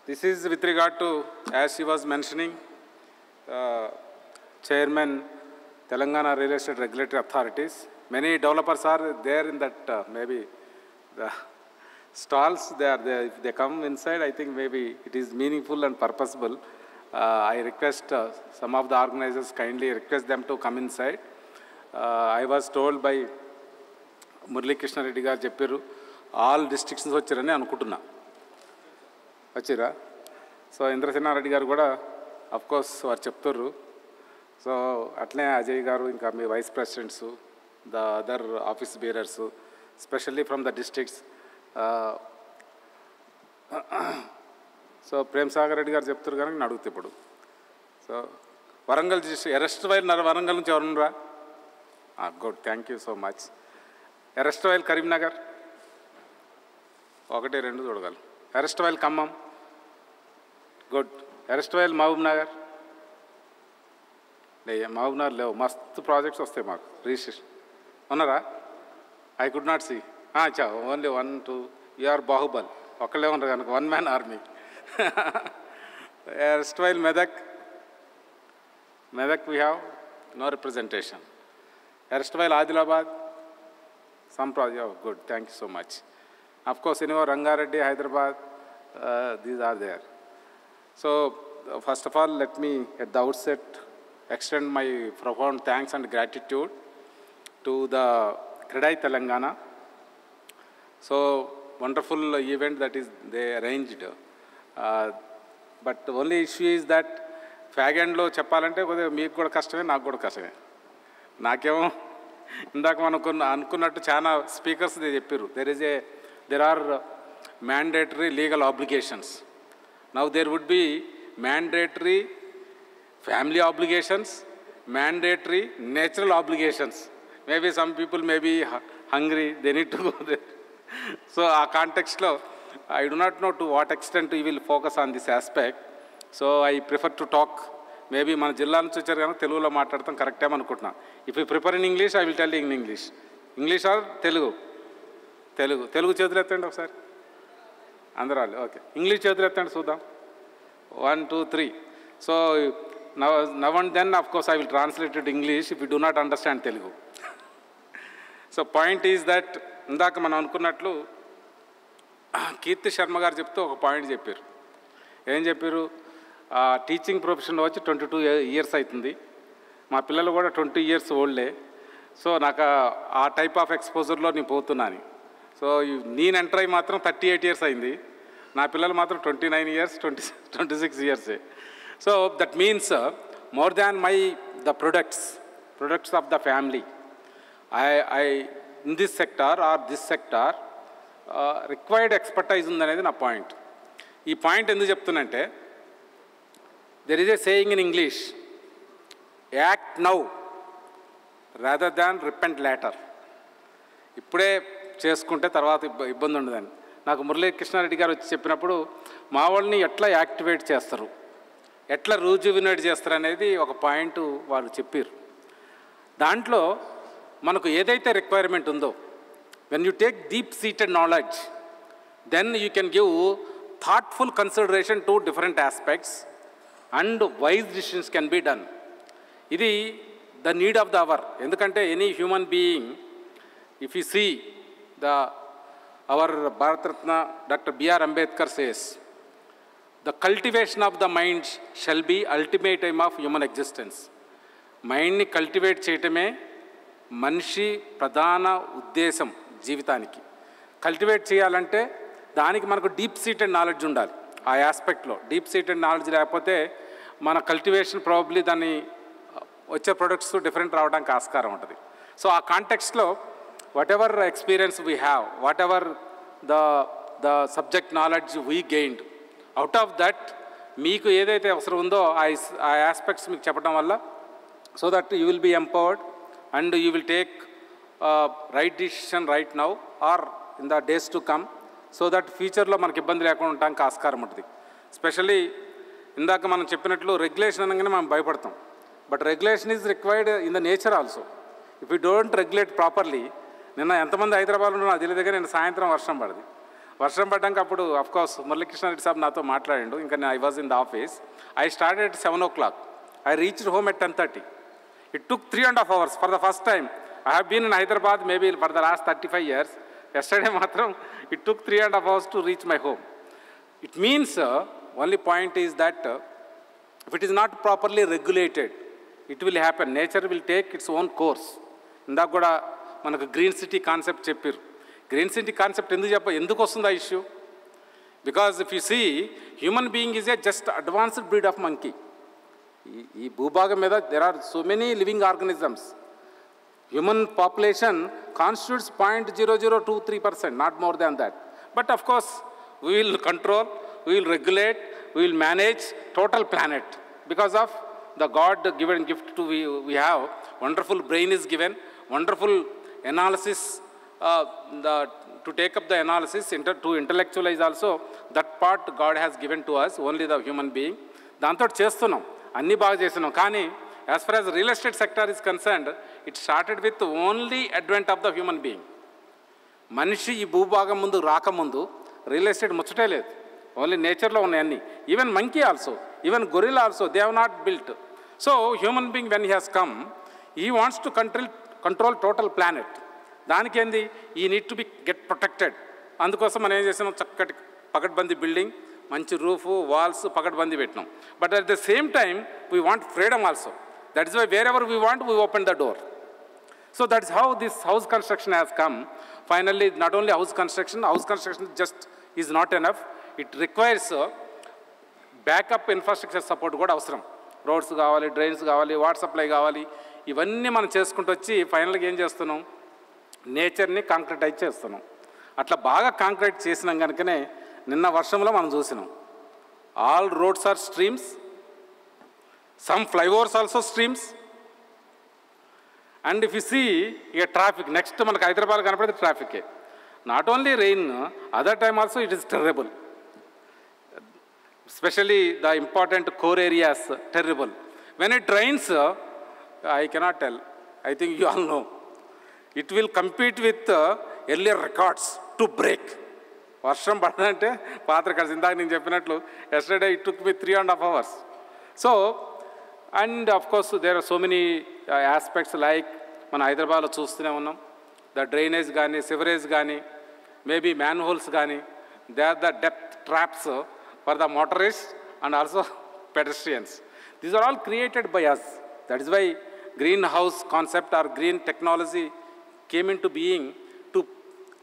This is with regard to, as she was mentioning, Chairman, Telangana Real Estate Regulatory Authorities. Many developers are there in that, maybe the stalls, if they come inside, I think maybe it is meaningful and purposeful. I request some of the organizers kindly request them to come inside. I was told by Murali Krishna Reddy garu chepparu, all districts vachirani anukuntunna. Vachira. So Indrasena Reddy garu kuda of course varu cheptaru. So atle Ajay garu inka mee vice presidents, the other office bearers, especially from the districts. So Premsagar Reddy garu cheptaru garu nenu adugute ippudu. So Warangal district arrest while Warangal nunchi evaru unra? Good, thank you so much. Arrest while Karimnagar. ఒకటి రెండు చూడగలరు. అరెస్ట్ వైల్ Khammam. Good. అరెస్ట్ వైల్ Mahabubnagar. Mahabubnagar లేవు, మస్తు projects వస్తాయి మాకు రిజిస్ట్రేషన్. ఉన్నారా? I could not see. చా ఓన్లీ 1, 2. యూఆర్ బాహుబల్, ఒక్కళ్ళే ఉన్నారు కనుక 1 man army. అరెస్ట్ వైల్ Medak. Medak we have no representation. అరెస్ట్ వైల్ Adilabad. Some project, good, thank you so much. Of course, Rangareddy, Hyderabad, these are there. So, first of all, let me at the outset extend my profound thanks and gratitude to the CREDAI Telangana. So, wonderful event that is they arranged. But the only issue is that fag end lo cheppalante meeku kuda kastame, naaku kuda kastame. Naakemo ఇందాక అనుకున్నట్టు చాలా speakers చెప్పారు, there are mandatory legal obligations. Now there would be mandatory family obligations, mandatory natural obligations. Maybe some people may be hungry, they need to go there. So our context lo, I do not know to what extent you will focus on this aspect. So I prefer to talk. Maybe మన జిల్లా నుంచి వచ్చారు కానీ తెలుగులో మాట్లాడతాం కరెక్టే అనుకుంటున్నా. If you prefer in English I will tell in English. English are Telugu? Telugu. Telugu చేతులు ఎత్తండి ఒకసారి అందరూ వాళ్ళు. ఓకే, ఇంగ్లీష్ చేతులు ఎత్తండి చూద్దాం. 1, 2, 3. So now and then of course I will translate it English if you do not understand Telugu. So point is that ఇందాక మనం అనుకున్నట్లు కీర్తి శర్మ గారు చెప్తూ ఒక పాయింట్ చెప్పారు. ఏం చెప్పారు? టీచింగ్ ప్రొఫెషన్లో వచ్చి 22 years అవుతుంది. మా పిల్లలు కూడా 20 years ఓల్డే. సో నాకు ఆ టైప్ ఆఫ్ ఎక్స్పోజర్లో నేను పోతున్నాను. సో నేను ఎంటర్ అయ్యి మాత్రం 38 years అయింది. నా పిల్లలు మాత్రం 29 years, 26 years. So that means more than the products of the family, I in this sector or this sector required expertise ఉందనేది నా పాయింట్. ఈ పాయింట్ ఎందుకు చెప్తున్నంటే, there is a saying in English, act now rather than repent later. ఇప్పుడే చేసుకుంటే తర్వాత ఇబ్బంది ఉండదని. నాకు మురళీ కృష్ణారెడ్డి గారు వచ్చి చెప్పినప్పుడు మా వాళ్ళని ఎట్లా యాక్టివేట్ చేస్తారు, ఎట్లా రూజువినేట్ చేస్తారు అనేది ఒక పాయింట్ వాళ్ళు చెప్పారు. దాంట్లో మనకు ఏదైతే రిక్వైర్మెంట్ ఉందో, when you take deep seated knowledge, then you can give thoughtful consideration to different aspects and wise decisions can be done. ఇది the need of the hour. ఎందుకంటే any human being, if you see our Bharat Ratna Dr. B.R. Ambedkar says, the cultivation of the mind shall be ultimate aim of human existence. మైండ్ని cultivate చేయటమే మనిషి ప్రధాన ఉద్దేశం జీవితానికి. Cultivate చేయాలంటే దానికి మనకు డీప్ సీటెడ్ నాలెడ్జ్ ఉండాలి. ఆ ఆస్పెక్ట్లో డీప్ సీటెడ్ నాలెడ్జ్ లేకపోతే మన కల్టివేషన్ ప్రాబబ్లీ దాన్ని వచ్చే ప్రొడక్ట్స్ డిఫరెంట్ రావడానికి ఆస్కారం ఉంటుంది. సో ఆ కాంటెక్స్ట్లో whatever experience we have, whatever the subject knowledge we gained, out of that మీకు ఏదైతే అవసరం ఉందో ఆ ఆస్పెక్ట్స్ మీకు చెప్పడం వల్ల, so that you will be empowered and you will take right decision right now or in the days to come, so that ఫ్యూచర్లో మనకి ఇబ్బంది లేకుండా ఉండడానికి ఆస్కారం ఉంటుంది. స్పెషల్లీ ఇందాక మనం చెప్పినట్లు రెగ్యులేషన్ అనగానే మనం భయపడతాం. But regulation is required in the nature also. If you don't regulate properly, నిన్న ఎంతమంది హైదరాబాద్లో ఉన్నా అది దగ్గర నేను సాయంత్రం వర్షం పడింది. వర్షం పడ్డాక అప్పుడు అఫ్కోర్స్ మురళీ కృష్ణ రెడ్డి సాబ్ నాతో మాట్లాడిండు. ఇంకా I was in the office. I started at 7 o'clock. I reached home at 10:30. It took 3.5 hours for the first time. I have been in Hyderabad maybe for the last 35 years. Yesterday matram, it took 3.5 hours to reach my home. It means, only point is that if it is not properly regulated, it will happen. Nature will take its own course. ఇందాక కూడా మనకు green city concept చెప్పారు. Green city concept ఎందుకు వస్తుంది ఆ issue? Because if you see human being is a just advanced breed of monkey. ఈ భూభాగం మీద there are so many living organisms. Human population constitutes 0.0023%, not more than that. But of course we will control, we will regulate, we will manage total planet because of the God given gift to we have. Wonderful brain is given, wonderful analysis, to take up the analysis, to intellectualize also, that part God has given to us, only the human being. దాంతో చేస్తున్నాం, అన్నీ బాగా చేస్తున్నాం. కానీ as far as real estate sector is concerned, it started with only advent of the human being. మనిషి ఈ భూభాగం ముందు రాకముందు రియల్ ఎస్టేట్ ముచ్చటే లేదు. ఓన్లీ నేచర్లో ఉన్నాయి అన్నీ. Even monkey also, even gorilla also, they have not built. So human being when he has come, he wants to control total planet. దానికి ఏంది, ఈ need to be get protected. అందుకోసం మనం ఏం చేసినాం, చక్కటి పకడ్బందీ బిల్డింగ్, మంచి రూఫ్, వాల్స్ పకడ్బందీ పెట్టినాం. But at the same time we want freedom also. That is why wherever we want we open the door. So that's how this house construction has come. Finally, not only house construction just is not enough. It requires backup infrastructure support కూడా అవసరం. Roads కావాలి, drains కావాలి, water supply కావాలి. ఇవన్నీ మనం చేసుకుంటూ వచ్చి ఫైనల్గా ఏం చేస్తున్నాం, నేచర్ని కాంక్రిటైజ్ చేస్తున్నాం. అట్లా బాగా కాంక్రీట్ చేసినాం కనుకనే నిన్న వర్షంలో మనం చూసినాం. All roads are streams, some flyovers also streams. And if you see ఇక ట్రాఫిక్, నెక్స్ట్ మనకు హైదరాబాద్ కనపడేది ట్రాఫికే. Not only rain, other time also it is terrible. Especially the important core areas, terrible. When it rains, I cannot tell. I think you all know. It will compete with earlier records to break. వర్షం పడదంటే పాత records. ఇందాక నేను చెప్పినట్లు yesterday it took me 3.5 hours. So, and of course there are so many aspects like మన హైదరాబాద్లో చూస్తూనే ఉన్నాం. The drainage కానీ, సివరేజ్ కానీ, మేబీ మ్యాన్ హోల్స్ కానీ, they are the depth traps for the motorists and also pedestrians. These are all created by us. That is why greenhouse concept or green technology came into being, to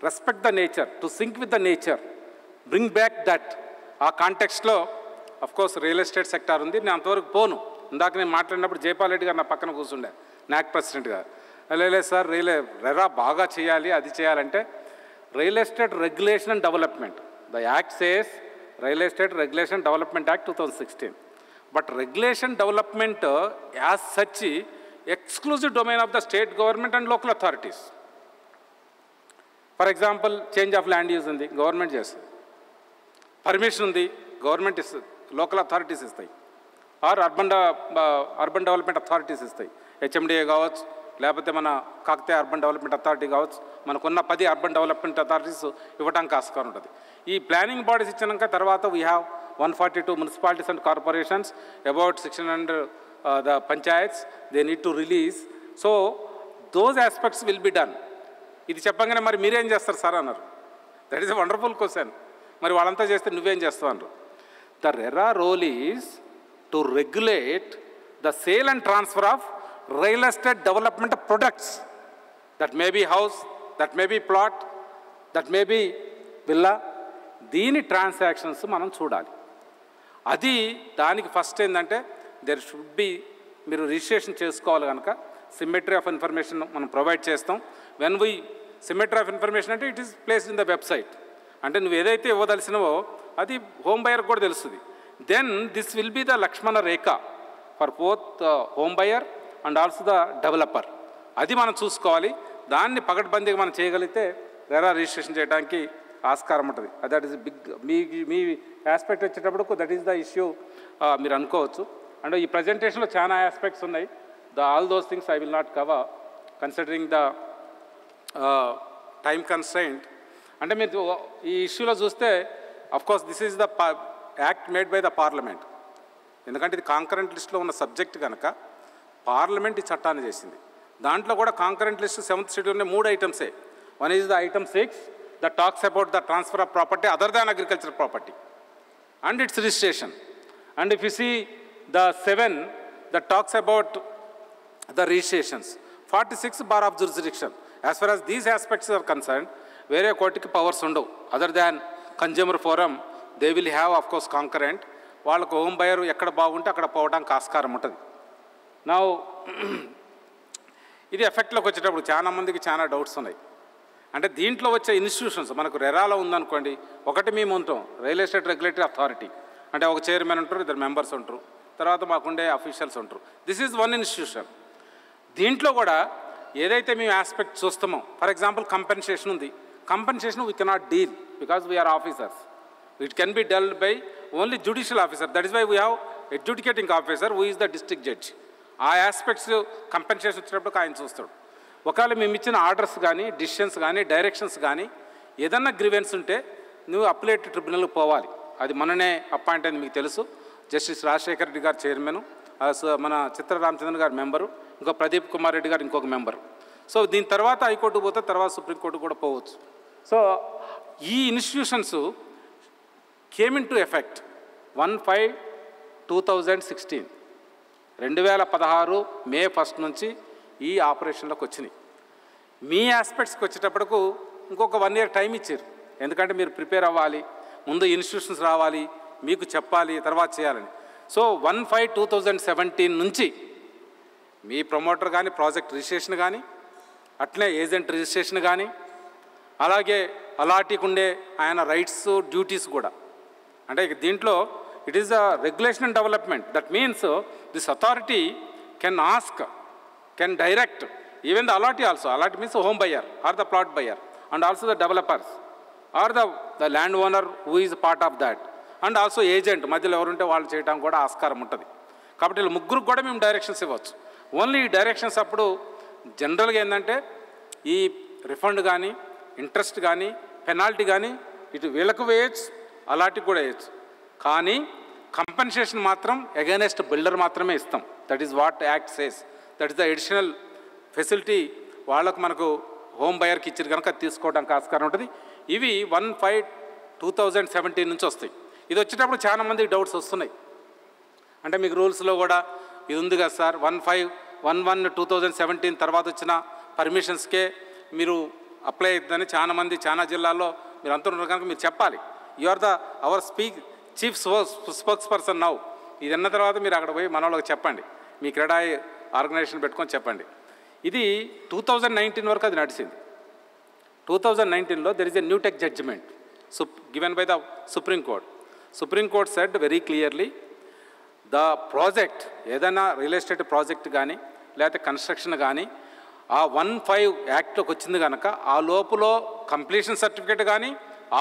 respect the nature, to sync with the nature, bring back that. ఆ కాంటెక్స్ట్లో of course real estate sector ఉంది. నేను అంతవరకు పోను. ఇందాక నేను మాట్లాడినప్పుడు జైపాల్ రెడ్డి గారు నా పక్కన కూర్చుండే, నాక్ ప్రెసిడెంట్గా. లేదు సార్, రెరా బాగా చేయాలి, అది చేయాలంటే real estate regulation and development. The act says Real Estate Regulation Development Act 2016. But regulation development as such exclusive domain of the state government and local authorities. For example, change of land use undi, government చేస్తుంది. Permission undi, government ఇస్తుంది, local authorities ఇస్తాయి. Or urban development authorities ఇస్తాయి. HMDA కావచ్చు, లేకపోతే మన Kakatiya urban development authority కావచ్చు. మనకున్న 10 urban development authorities ఇవ్వడానికి ఆస్కారం ఉంటుంది. ఈ ప్లానింగ్ బాడీస్ ఇచ్చినాక తర్వాత we have 142 municipalities and corporations, about 600 the panchayats, they need to release. So those aspects will be done. ఇది చెప్పగానే మరి మీరేం చేస్తారు సార్ అన్నారు. That is a wonderful question. మరి వాళ్ళంతా చేస్తే నువ్వేం చేస్తావు అన్నారు. The RERA role is to regulate the sale and transfer of real estate development products. That may be house, that may be plot, that may be villa. దీని transactions మనం చూడాలి. అది దానికి ఫస్ట్ ఏంటంటే దెర్ షుడ్ బి, మీరు registration చేసుకోవాలి కనుక symmetry of information మనం ప్రొవైడ్ చేస్తాం. When we symmetry of information అంటే it is placed in the website. అంటే నువ్వు ఏదైతే ఇవ్వదలిసినవో అది హోమ్ బయర్ కూడా తెలుస్తుంది. Then this will be the Lakshman rekha for both home buyer and also the developer. అది మనం చూసుకోవాలి. దాన్ని పకడ్బందీగా మనం చేయగలిగితే రెరా రిజిస్ట్రేషన్ చేయడానికి ఆస్కారం ఉంటుంది. That is big. మీ ఆస్పెక్ట్ వచ్చేటప్పుడు దట్ ఈస్ ద ఇష్యూ మీరు అనుకోవచ్చు. అండ్ ఈ ప్రజెంటేషన్లో చాలా ఆస్పెక్ట్స్ ఉన్నాయి. All those things I will not cover considering the time constraint. అంటే మీరు ఈ ఇష్యూలో చూస్తే of course this is the act made by the parliament. ఎందుకంటే ఇది కాంకరెంట్ లిస్ట్లో ఉన్న సబ్జెక్ట్ కనుక పార్లమెంట్ ఈ చట్టాన్ని చేసింది. దాంట్లో కూడా కాంకరెంట్ లిస్ట్ 7th షెడ్యూల్ 3 ఐటమ్సే. One is the item 6 that talks about the transfer of property other than agricultural property and its registration. And if you see the 7 that talks about the registrations, 46 bar of jurisdiction. As far as these aspects are concerned, వేరే కోర్టుకి powers ఉండవు. Other than consumer forum they will have of course concurrent. వాళ్ళకు home buyer ఎక్కడ బాగుంటే అక్కడ పోవడానికి ఆస్కారం ఉంటుంది. నా ఇది ఎఫెక్ట్లోకి వచ్చేటప్పుడు చాలామందికి చాలా డౌట్స్ ఉన్నాయి. అంటే దీంట్లో వచ్చే ఇన్స్టిట్యూషన్స్ మనకు రెరాలో ఉందనుకోండి, ఒకటి మేము ఉంటాం రియల్ ఎస్టేట్ రెగ్యులేటరీ అథారిటీ, అంటే ఒక చైర్మన్ ఉంటారు, 2 మెంబర్స్ ఉంటారు, తర్వాత మాకుండే అఫీషియల్స్ ఉంటారు. This is one institution. దీంట్లో కూడా ఏదైతే మేము ఆస్పెక్ట్ చూస్తామో, ఫర్ ఎగ్జాంపుల్ కంపెన్సేషన్ ఉంది. Compensation we cannot deal because we are officers. It can be dealt by only judicial officer. That is why we have adjudicating officer who is the district judge. ఆ aspects compensation వచ్చేటప్పుడు ఆయన చూస్తాడు. ఒకవేళ మేము ఇచ్చిన orders కానీ, decisions కానీ, directions కానీ ఏదన్నా గ్రీవెన్స్ ఉంటే నువ్వు అప్లేట్ ట్రిబ్యునల్కి పోవాలి. అది మననే అపాయింట్ అయింది, మీకు తెలుసు. జస్టిస్ రాజశేఖర రెడ్డి గారు చైర్మన్, మన చిత్ర రామచంద్రన్ గారు మెంబరు, ఇంకో ప్రదీప్ కుమార్ రెడ్డి గారు ఇంకొక మెంబరు. సో దీని తర్వాత హైకోర్టుకు పోతే తర్వాత సుప్రీంకోర్టు కూడా పోవచ్చు. సో ఈ institutions came in to effect 1/5/2016, 2016 May 1 నుంచి ఈ ఆపరేషన్లోకి వచ్చినాయి. మీ ఆస్పెక్ట్స్కి వచ్చేటప్పటికు ఇంకొక 1 year టైం ఇచ్చారు. ఎందుకంటే మీరు ప్రిపేర్ అవ్వాలి, ముందు ఇన్స్టిట్యూషన్స్ రావాలి, మీకు చెప్పాలి, తర్వాత చేయాలని. సో 1/5/2017 నుంచి మీ ప్రమోటర్ కానీ, ప్రాజెక్ట్ రిజిస్ట్రేషన్ కానీ, అట్లే ఏజెంట్ రిజిస్ట్రేషన్ కానీ, అలాగే అలాటీకి ఉండే ఆయన రైట్స్ డ్యూటీస్ కూడా. అంటే దీంట్లో it is a regulation and development. That means this authority can ask, can direct even the allotee also. Allotee means home buyer or the plot buyer, and also the developers or the landowner who is part of that, and also agent మధ్యలో ఎవరుంటే వాళ్ళు చేయడానికి కూడా ఆస్కారం ఉంటుంది. కాబట్టి వీళ్ళు ముగ్గురికి కూడా మేము డైరెక్షన్స్ ఇవ్వచ్చు. ఓన్లీ ఈ డైరెక్షన్స్ అప్పుడు జనరల్గా ఏంటంటే ఈ రిఫండ్ కానీ, ఇంట్రెస్ట్ కానీ, పెనాల్టీ కానీ ఇటు వీళ్ళకు వేయచ్చు, అలాంటికి కూడా వేయచ్చు. కానీ కంపెన్సేషన్ మాత్రం అగైనెస్ట్ బిల్డర్ మాత్రమే ఇస్తాం. That is what act says. That is the additional facility వాళ్ళకు మనకు హోమ్ బయర్కి ఇచ్చారు కనుక తీసుకోవడానికి ఆస్కారం ఉంటుంది. ఇవి 1/5/2017 నుంచి వస్తాయి. ఇది వచ్చేటప్పుడు చాలామందికి డౌట్స్ వస్తున్నాయి. అంటే మీకు రూల్స్లో కూడా ఇది ఉంది కదా సార్, 1/1/2017 తర్వాత వచ్చిన పర్మిషన్స్కే మీరు అప్లై అవుతుందని చాలామంది చాలా జిల్లాల్లో మీరు అంటున్నారు కనుక మీరు చెప్పాలి. You are the our chief spokesperson now. ఇది అన్న తర్వాత మీరు అక్కడ పోయి మన వాళ్ళకి చెప్పండి, మీ క్రెడాయ్ ఆర్గనైజేషన్ పెట్టుకొని చెప్పండి. ఇది 2019 వరకు అది నడిచింది. 2019లో there is a new tech judgement given by the supreme court. Supreme court said very clearly the project, ఏదైనా రియల్ ఎస్టేట్ ప్రాజెక్ట్ కానీ లేకపోతే కన్స్ట్రక్షన్ కానీ ఆ 1/5 యాక్ట్లోకి వచ్చింది కనుక ఆ లోపల కంప్లీషన్ సర్టిఫికేట్ కానీ,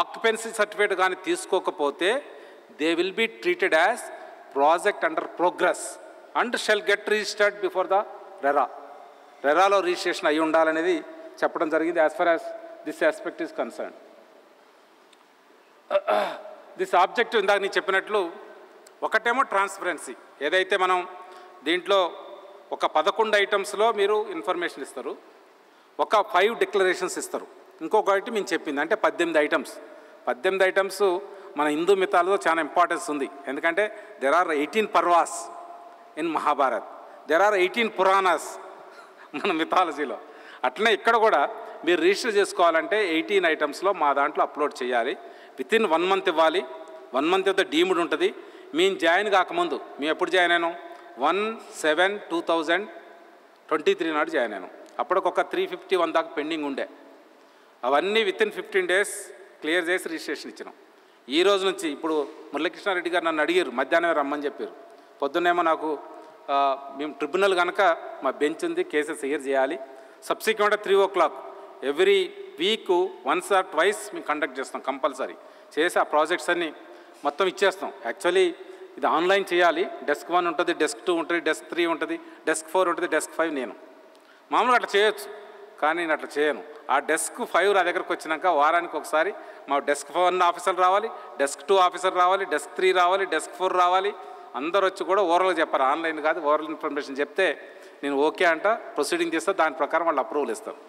ఆక్యుపెన్సీ సర్టిఫికేట్ కానీ తీసుకోకపోతే they will be treated as project under progress and shall get registered before the RERA. రెరాలో రిజిస్ట్రేషన్ అయి ఉండాలనేది చెప్పడం జరిగింది. As far as this aspect is concern. This objective ఇందాక నేను చెప్పినట్లు ఒకటేమో ట్రాన్స్పరెన్సీ. ఏదైతే మనం దీంట్లో ఒక 11 ఐటమ్స్లో మీరు ఇన్ఫర్మేషన్ ఇస్తారు, ఒక 5 డిక్లరేషన్స్ ఇస్తారు. ఇంకొకటి మేము చెప్పింది అంటే 18 ఐటమ్స్. 18 ఐటమ్స్ మన హిందూ మితాల్లో చాలా ఇంపార్టెన్స్ ఉంది. ఎందుకంటే there are 18 parvas in Mahabharat, there are 18 puranas మన మిథాలజీలో. అట్లనే ఇక్కడ కూడా మీరు రిజిస్టర్ చేసుకోవాలంటే 18 ఐటమ్స్లో మా దాంట్లో అప్లోడ్ చేయాలి. వితిన్ 1 month ఇవ్వాలి. 1 month యొక్క డీమ్డ్ ఉంటుంది. మేము జాయిన్ కాకముందు, మేము ఎప్పుడు జాయిన్ అయినాం, 1/7/2023 నాడు జాయిన్ అయినాం. అప్పటికొక 351 దాకా పెండింగ్ ఉండే. అవన్నీ వితిన్ 15 days క్లియర్ చేసి రిజిస్ట్రేషన్ ఇచ్చినాం. ఈ రోజు నుంచి ఇప్పుడు మురళీకృష్ణ రెడ్డి గారు నన్ను అడిగారు, మధ్యాహ్నం రమ్మని చెప్పారు. పొద్దున్నేమో నాకు మేము ట్రిబ్యునల్ కనుక మా బెంచ్ ఉంది, కేసెస్ హియర్ చేయాలి. Subsequent 3 o'clock every week 1 or 2 మేము కండక్ట్ చేస్తాం కంపల్సరీ. చేసి ఆ ప్రాజెక్ట్స్ అన్నీ మొత్తం ఇచ్చేస్తాం. యాక్చువల్లీ ఇది ఆన్లైన్ చేయాలి. డెస్క్ 1 ఉంటుంది, డెస్క్ 2 ఉంటుంది, డెస్క్ 3 ఉంటుంది, డెస్క్ 4 ఉంటుంది, డెస్క్ 5 నేను. మామూలుగా అట్లా చేయొచ్చు, కానీ నేను అట్లా చేయను. ఆ డెస్క్ 5 నా దగ్గరకు వచ్చినాక వారానికి ఒకసారి మా డెస్క్ 1 ఆఫీసర్ రావాలి, డెస్క్ 2 ఆఫీసర్ రావాలి, డెస్క్ 3 రావాలి, డెస్క్ 4 రావాలి. అందరూ వచ్చి కూడా ఓరల్గా చెప్పారు, ఆన్లైన్ కాదు, ఓరల్ ఇన్ఫర్మేషన్ చెప్తే నేను ఓకే అంట, ప్రొసీడింగ్ చేస్తా, దాని ప్రకారం వాళ్ళు అప్రూవల్ ఇస్తారు.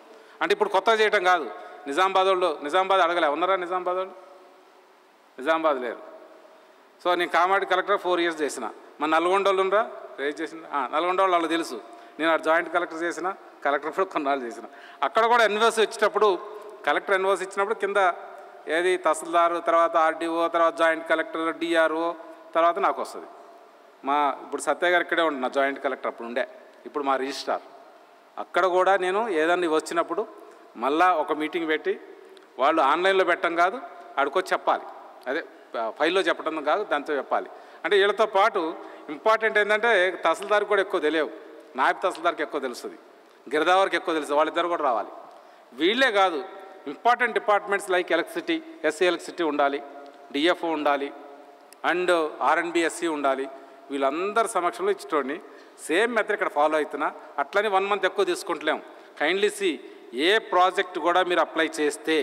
అంటే ఇప్పుడు కొత్తగా చేయటం కాదు. నిజామాబాద్ అడగలే, ఉన్నారా నిజామాబాద్ వాళ్ళు? నిజామాబాద్ లేరు. సో నేను కామారెడ్డి కలెక్టర్ 4 years చేసిన. మన నల్గొండ వాళ్ళు ఉండరా రేజ్ చేసిన? నల్గొండ వాళ్ళు తెలుసు. నేను జాయింట్ కలెక్టర్ చేసిన, కలెక్టర్ కూడా కొన్నాళ్ళు చేసిన. అక్కడ కూడా ఎన్ఓసి ఇచ్చేటప్పుడు, కలెక్టర్ ఎన్ఓసి ఇచ్చినప్పుడు కింద ఏది తహసీల్దారు, తర్వాత ఆర్డీఓ, తర్వాత జాయింట్ కలెక్టర్, డిఆర్ఓ, తర్వాత నాకు వస్తుంది. ఇప్పుడు సత్య గారు ఇక్కడే ఉంటున్నా, జాయింట్ కలెక్టర్ అప్పుడు ఉండే, ఇప్పుడు మా రిజిస్ట్రార్. అక్కడ కూడా నేను ఏదన్నా వచ్చినప్పుడు మళ్ళా ఒక మీటింగ్ పెట్టి, వాళ్ళు ఆన్లైన్లో పెట్టడం కాదు, ఆడికొచ్చి చెప్పాలి. అదే ఫైల్లో చెప్పడం కాదు, దాంతో చెప్పాలి. అంటే వీళ్ళతో పాటు ఇంపార్టెంట్ ఏంటంటే తహసీల్దార్కి కూడా ఎక్కువ తెలియవు, నాయబ్ తహసీల్దార్కి ఎక్కువ తెలుస్తుంది, గిరదావర్కి ఎక్కువ తెలుస్తుంది. వాళ్ళిద్దరు కూడా రావాలి. వీళ్ళే కాదు, important departments like electricity, SC electricity ఉండాలి, డిఎఫ్ఓ ఉండాలి, అండ్ ఆర్ఎన్బిఎస్సి ఉండాలి. వీళ్ళందరి సమక్షంలో ఇచ్చేటోడిని సేమ్ మెథడ్ ఇక్కడ ఫాలో అవుతున్నా. అట్లని 1 month ఎక్కువ తీసుకుంటలేము. కైండ్లీ సి, ఏ ప్రాజెక్ట్ కూడా మీరు అప్లై చేస్తే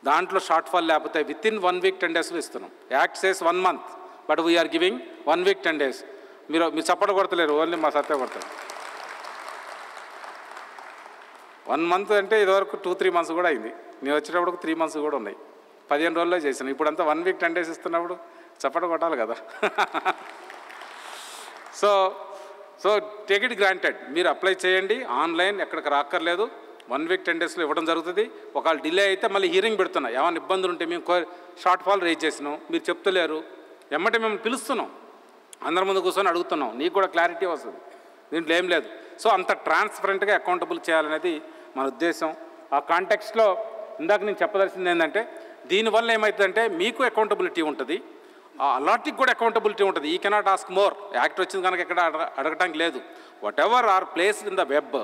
దాంట్లో షార్ట్ ఫాల్ లేకపోతే వితిన్ 1 week 10 days ఇస్తున్నాం. Act says 1 month, but we are giving 1 week 10 days. మీరు చప్పట కొడతలేరు, ఓన్లీ మా సత్య కొడతారు. 1 month అంటే ఇదివరకు 2-3 months కూడా అయింది. నేను వచ్చేటప్పుడు 3 months కూడా ఉన్నాయి. 15 రోజుల్లో చేసాను. ఇప్పుడంతా 1 week 10 days ఇస్తున్నప్పుడు చప్పట కొట్టాలి కదా. సో టేక్ ఇట్ గ్రాంటెడ్, మీరు అప్లై చేయండి, ఆన్లైన్, ఎక్కడికి రాక్కర్లేదు. 1 week 10 days ఇవ్వడం జరుగుతుంది. ఒకవేళ డిలే అయితే మళ్ళీ హీరింగ్ పెడుతున్నా. ఏమైనా ఇబ్బందులు ఉంటే మేము షార్ట్ ఫాల్ రేజ్ చేసినాం, మీరు చెప్తలేరు, ఎమ్మటే మేము పిలుస్తున్నాం, అందరి ముందు కూర్చొని అడుగుతున్నాం, నీకు కూడా క్లారిటీ వస్తుంది. దీంట్లో ఏం లేదు. సో అంత ట్రాన్స్పరెంట్గా అకౌంటబుల్ చేయాలనేది మన ఉద్దేశం. ఆ కాంటెక్స్ట్లో ఇందాక నేను చెప్పదలసింది ఏంటంటే, దీనివల్ల ఏమవుతుందంటే మీకు అకౌంటబిలిటీ ఉంటుంది, ఆ అలాట్కి కూడా అకౌంటబిలిటీ ఉంటుంది. ఈ కెనాట్ ఆస్క్ మోర్. యాక్ట్ వచ్చింది కనుక ఎక్కడ అడగటానికి లేదు. Whatever are placed in the web,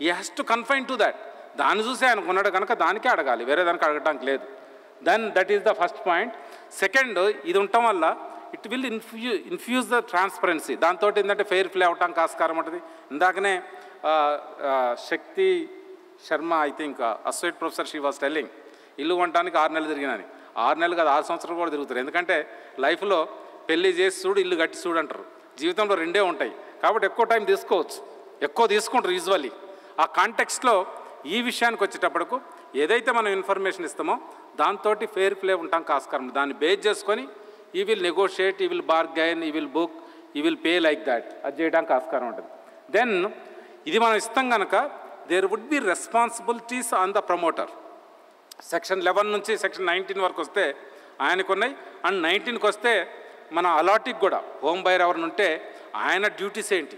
he has to confine to that. దాన్ని చూసి ఆయన కొన్నాడు కనుక దానికే అడగాలి, వేరే దానికి అడగటానికి లేదు. Then that is the first point. Second, ఇది ఉండటం వల్ల it will infuse the transparency. దాంతో ఏంటంటే ఫెయిర్ ప్లే అవటానికి ఆస్కారం ఉంటుంది. ఇందాకనే Shakti Sharma, I think associate professor, she was telling, ఇల్లు కొనడానికి 6 నెలలు తిరిగినని. 6 నెలలు కాదు, 6 సంవత్సరాలు కూడా తిరుగుతారు. ఎందుకంటే లైఫ్లో పెళ్ళి చేసి చూడు, ఇల్లు కట్టి చూడు అంటారు. జీవితంలో 2 ఉంటాయి కాబట్టి ఎక్కువ టైం తీసుకోవచ్చు, ఎక్కువ తీసుకుంటారు యూజువల్లీ. ఆ కాంటెక్స్ట్లో ఈ విషయానికి వచ్చేటప్పటికు ఏదైతే మనం ఇన్ఫర్మేషన్ ఇస్తామో దాంతో ఫెయిర్ ప్లే ఉండటానికి ఆస్కారం. దాన్ని బేస్ చేసుకొని ఈ will negotiate, he will bargain, he will book, he will pay like that, అది చేయడానికి ఆస్కారం ఉంటుంది. దెన్ ఇది మనం ఇస్తాం కనుక there would be responsibilities on the promoter. Section 11 నుంచి సెక్షన్ 19 వరకు వస్తే ఆయనకు ఉన్నాయి. అండ్ 19కి వస్తే మన అలాటికి కూడా హోమ్ బయర్ ఎవరిని ఉంటే ఆయన డ్యూటీస్ ఏంటి,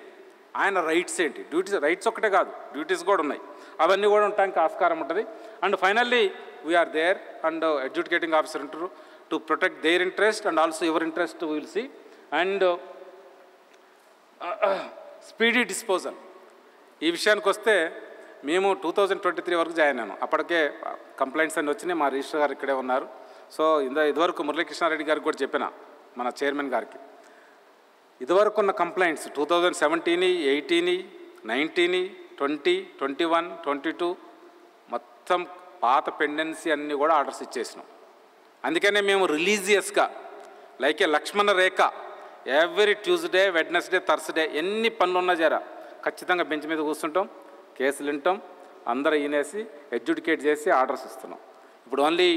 ఆయన రైట్స్ ఏంటి. రైట్స్ ఒక్కటే కాదు, డ్యూటీస్ కూడా ఉన్నాయి. అవన్నీ కూడా ఉండటానికి ఆస్కారం ఉంటుంది. And finally we are there and adjudicating officer ఉంటారు to protect their interest and also your interest will see. And speedy disposal ఈ విషయానికి వస్తే మేము 2023 వరకు జాయిన్ అయ్యాను. అప్పటికే కంప్లైంట్స్ అన్నీ వచ్చినాయి. మా రిజిస్టర్ గారు ఇక్కడే ఉన్నారు. సో ఇదివరకు మురళీ కృష్ణారెడ్డి గారికి కూడా చెప్పిన, మన చైర్మన్ గారికి, ఇదివరకు ఉన్న కంప్లైంట్స్ 2017, 18, 19, 20, 21, 22 మొత్తం పాత పెండెన్సీ అన్నీ కూడా ఆర్డర్స్ ఇచ్చేసినాం. అందుకనే మేము రిలీజియస్గా like a Lakshman rekha every Tuesday, Wednesday, Thursday ఎన్ని పనులున్నా జరా ఖచ్చితంగా బెంచ్ మీద కూర్చుంటాం, కేసులు వింటాం, అందరూ ఈనేసి అడ్judicated చేసి ఆర్డర్స్ ఇస్తున్నాం. ఇప్పుడు ఓన్లీ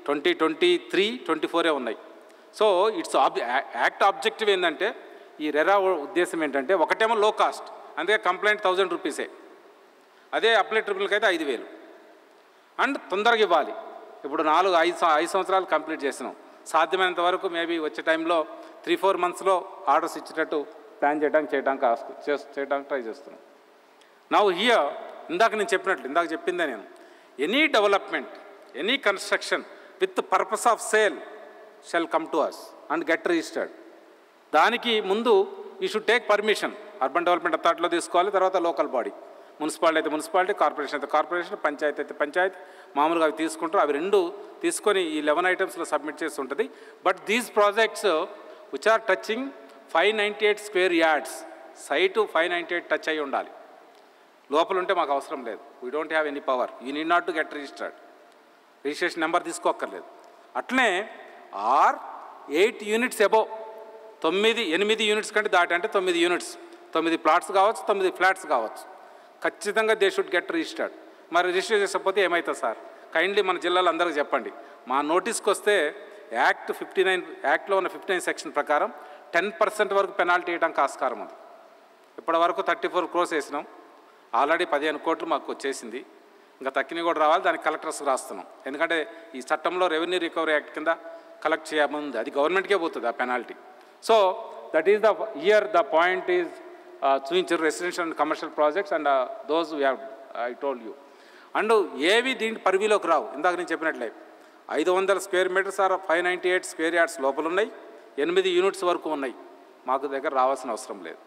2023, 24 ఉన్నాయి. సో ఇట్స్ యాక్ట్ ఆబ్జెక్టివ్ ఏంటంటే, ఈ రెరా ఉద్దేశం ఏంటంటే, ఒకటేమో లో కాస్ట్, అందుకే కంప్లైంట్ 1000 రూపీసే. అదే అప్లై ట్రిబ్యునల్కి అయితే 5000. అండ్ తొందరగా ఇవ్వాలి. ఇప్పుడు 5 సంవత్సరాలు కంప్లీట్ చేసినాం. సాధ్యమైనంత వరకు మేబీ వచ్చే టైంలో 3-4 monthsలో ఆర్డర్స్ ఇచ్చేటట్టు ప్లాన్ చేయడానికి ట్రై చేస్తున్నాం. నౌ హియర్ ఇందాక నేను చెప్పినట్లు, ఇందాక చెప్పిందే నేను, any development, any construction with purpose of sale shall come to us and get registered. దానికి ముందు you should take permission. Urban development అథారిటీలో తీసుకోవాలి, తర్వాత లోకల్ బాడీ, మున్సిపాలిటీ అయితే మున్సిపాలిటీ, కార్పొరేషన్ అయితే కార్పొరేషన్, పంచాయతీ అయితే పంచాయతీ, మామూలుగా అవి తీసుకుంటారు. అవి 2 తీసుకొని ఈ 11 items సబ్మిట్ చేసి ఉంటుంది. But these projects which are touching 598 square yards, site 598 touch అయి ఉండాలి. లోపల ఉంటే మాకు అవసరం లేదు. We don't have any power. You need not to get registered. Registration number తీసుకోక్కర్లేదు. అట్లనే ఆర్ 8 యూనిట్స్ అబోవ్, 8 యూనిట్స్ కంటే దాటి అంటే 9 యూనిట్స్, 9 ప్లాట్స్ కావచ్చు, 9 ఫ్లాట్స్ కావచ్చు, ఖచ్చితంగా దే షుడ్ గెట్ రిజిస్టర్డ్. మరి రిజిస్టర్ చేసకపోతే ఏమవుతుంది సార్? కైండ్లీ మన జిల్లాలో అందరికీ చెప్పండి. మా నోటీస్కి వస్తే యాక్ట్లో ఉన్న 59 సెక్షన్ ప్రకారం 10% వరకు పెనాల్టీ వేయడానికి ఆస్కారం ఉంది. ఇప్పటి వరకు 34 crores వేసినాం. ఆల్రెడీ 15 కోట్లు మాకు వచ్చేసింది. ఇంకా తక్కినవి కూడా రావాలి. దానికి కలెక్టర్స్కి రాస్తున్నాం. ఎందుకంటే ఈ చట్టంలో రెవెన్యూ రికవరీ యాక్ట్ కింద కలెక్ట్ చేయముంది. అది గవర్నమెంట్కే పోతుంది ఆ penalty. So that is the point is చూపించారు residential and commercial projects and those we have I told you. And ఏవి దీంట్లో పరిధిలోకి రావు. ఇందాక నేను చెప్పినట్లే 500 square meters or 598 square yards లోపల ఉన్నాయి. 8 యూనిట్స్ వరకు ఉన్నాయి. మాకు దగ్గర రావాల్సిన అవసరం లేదు.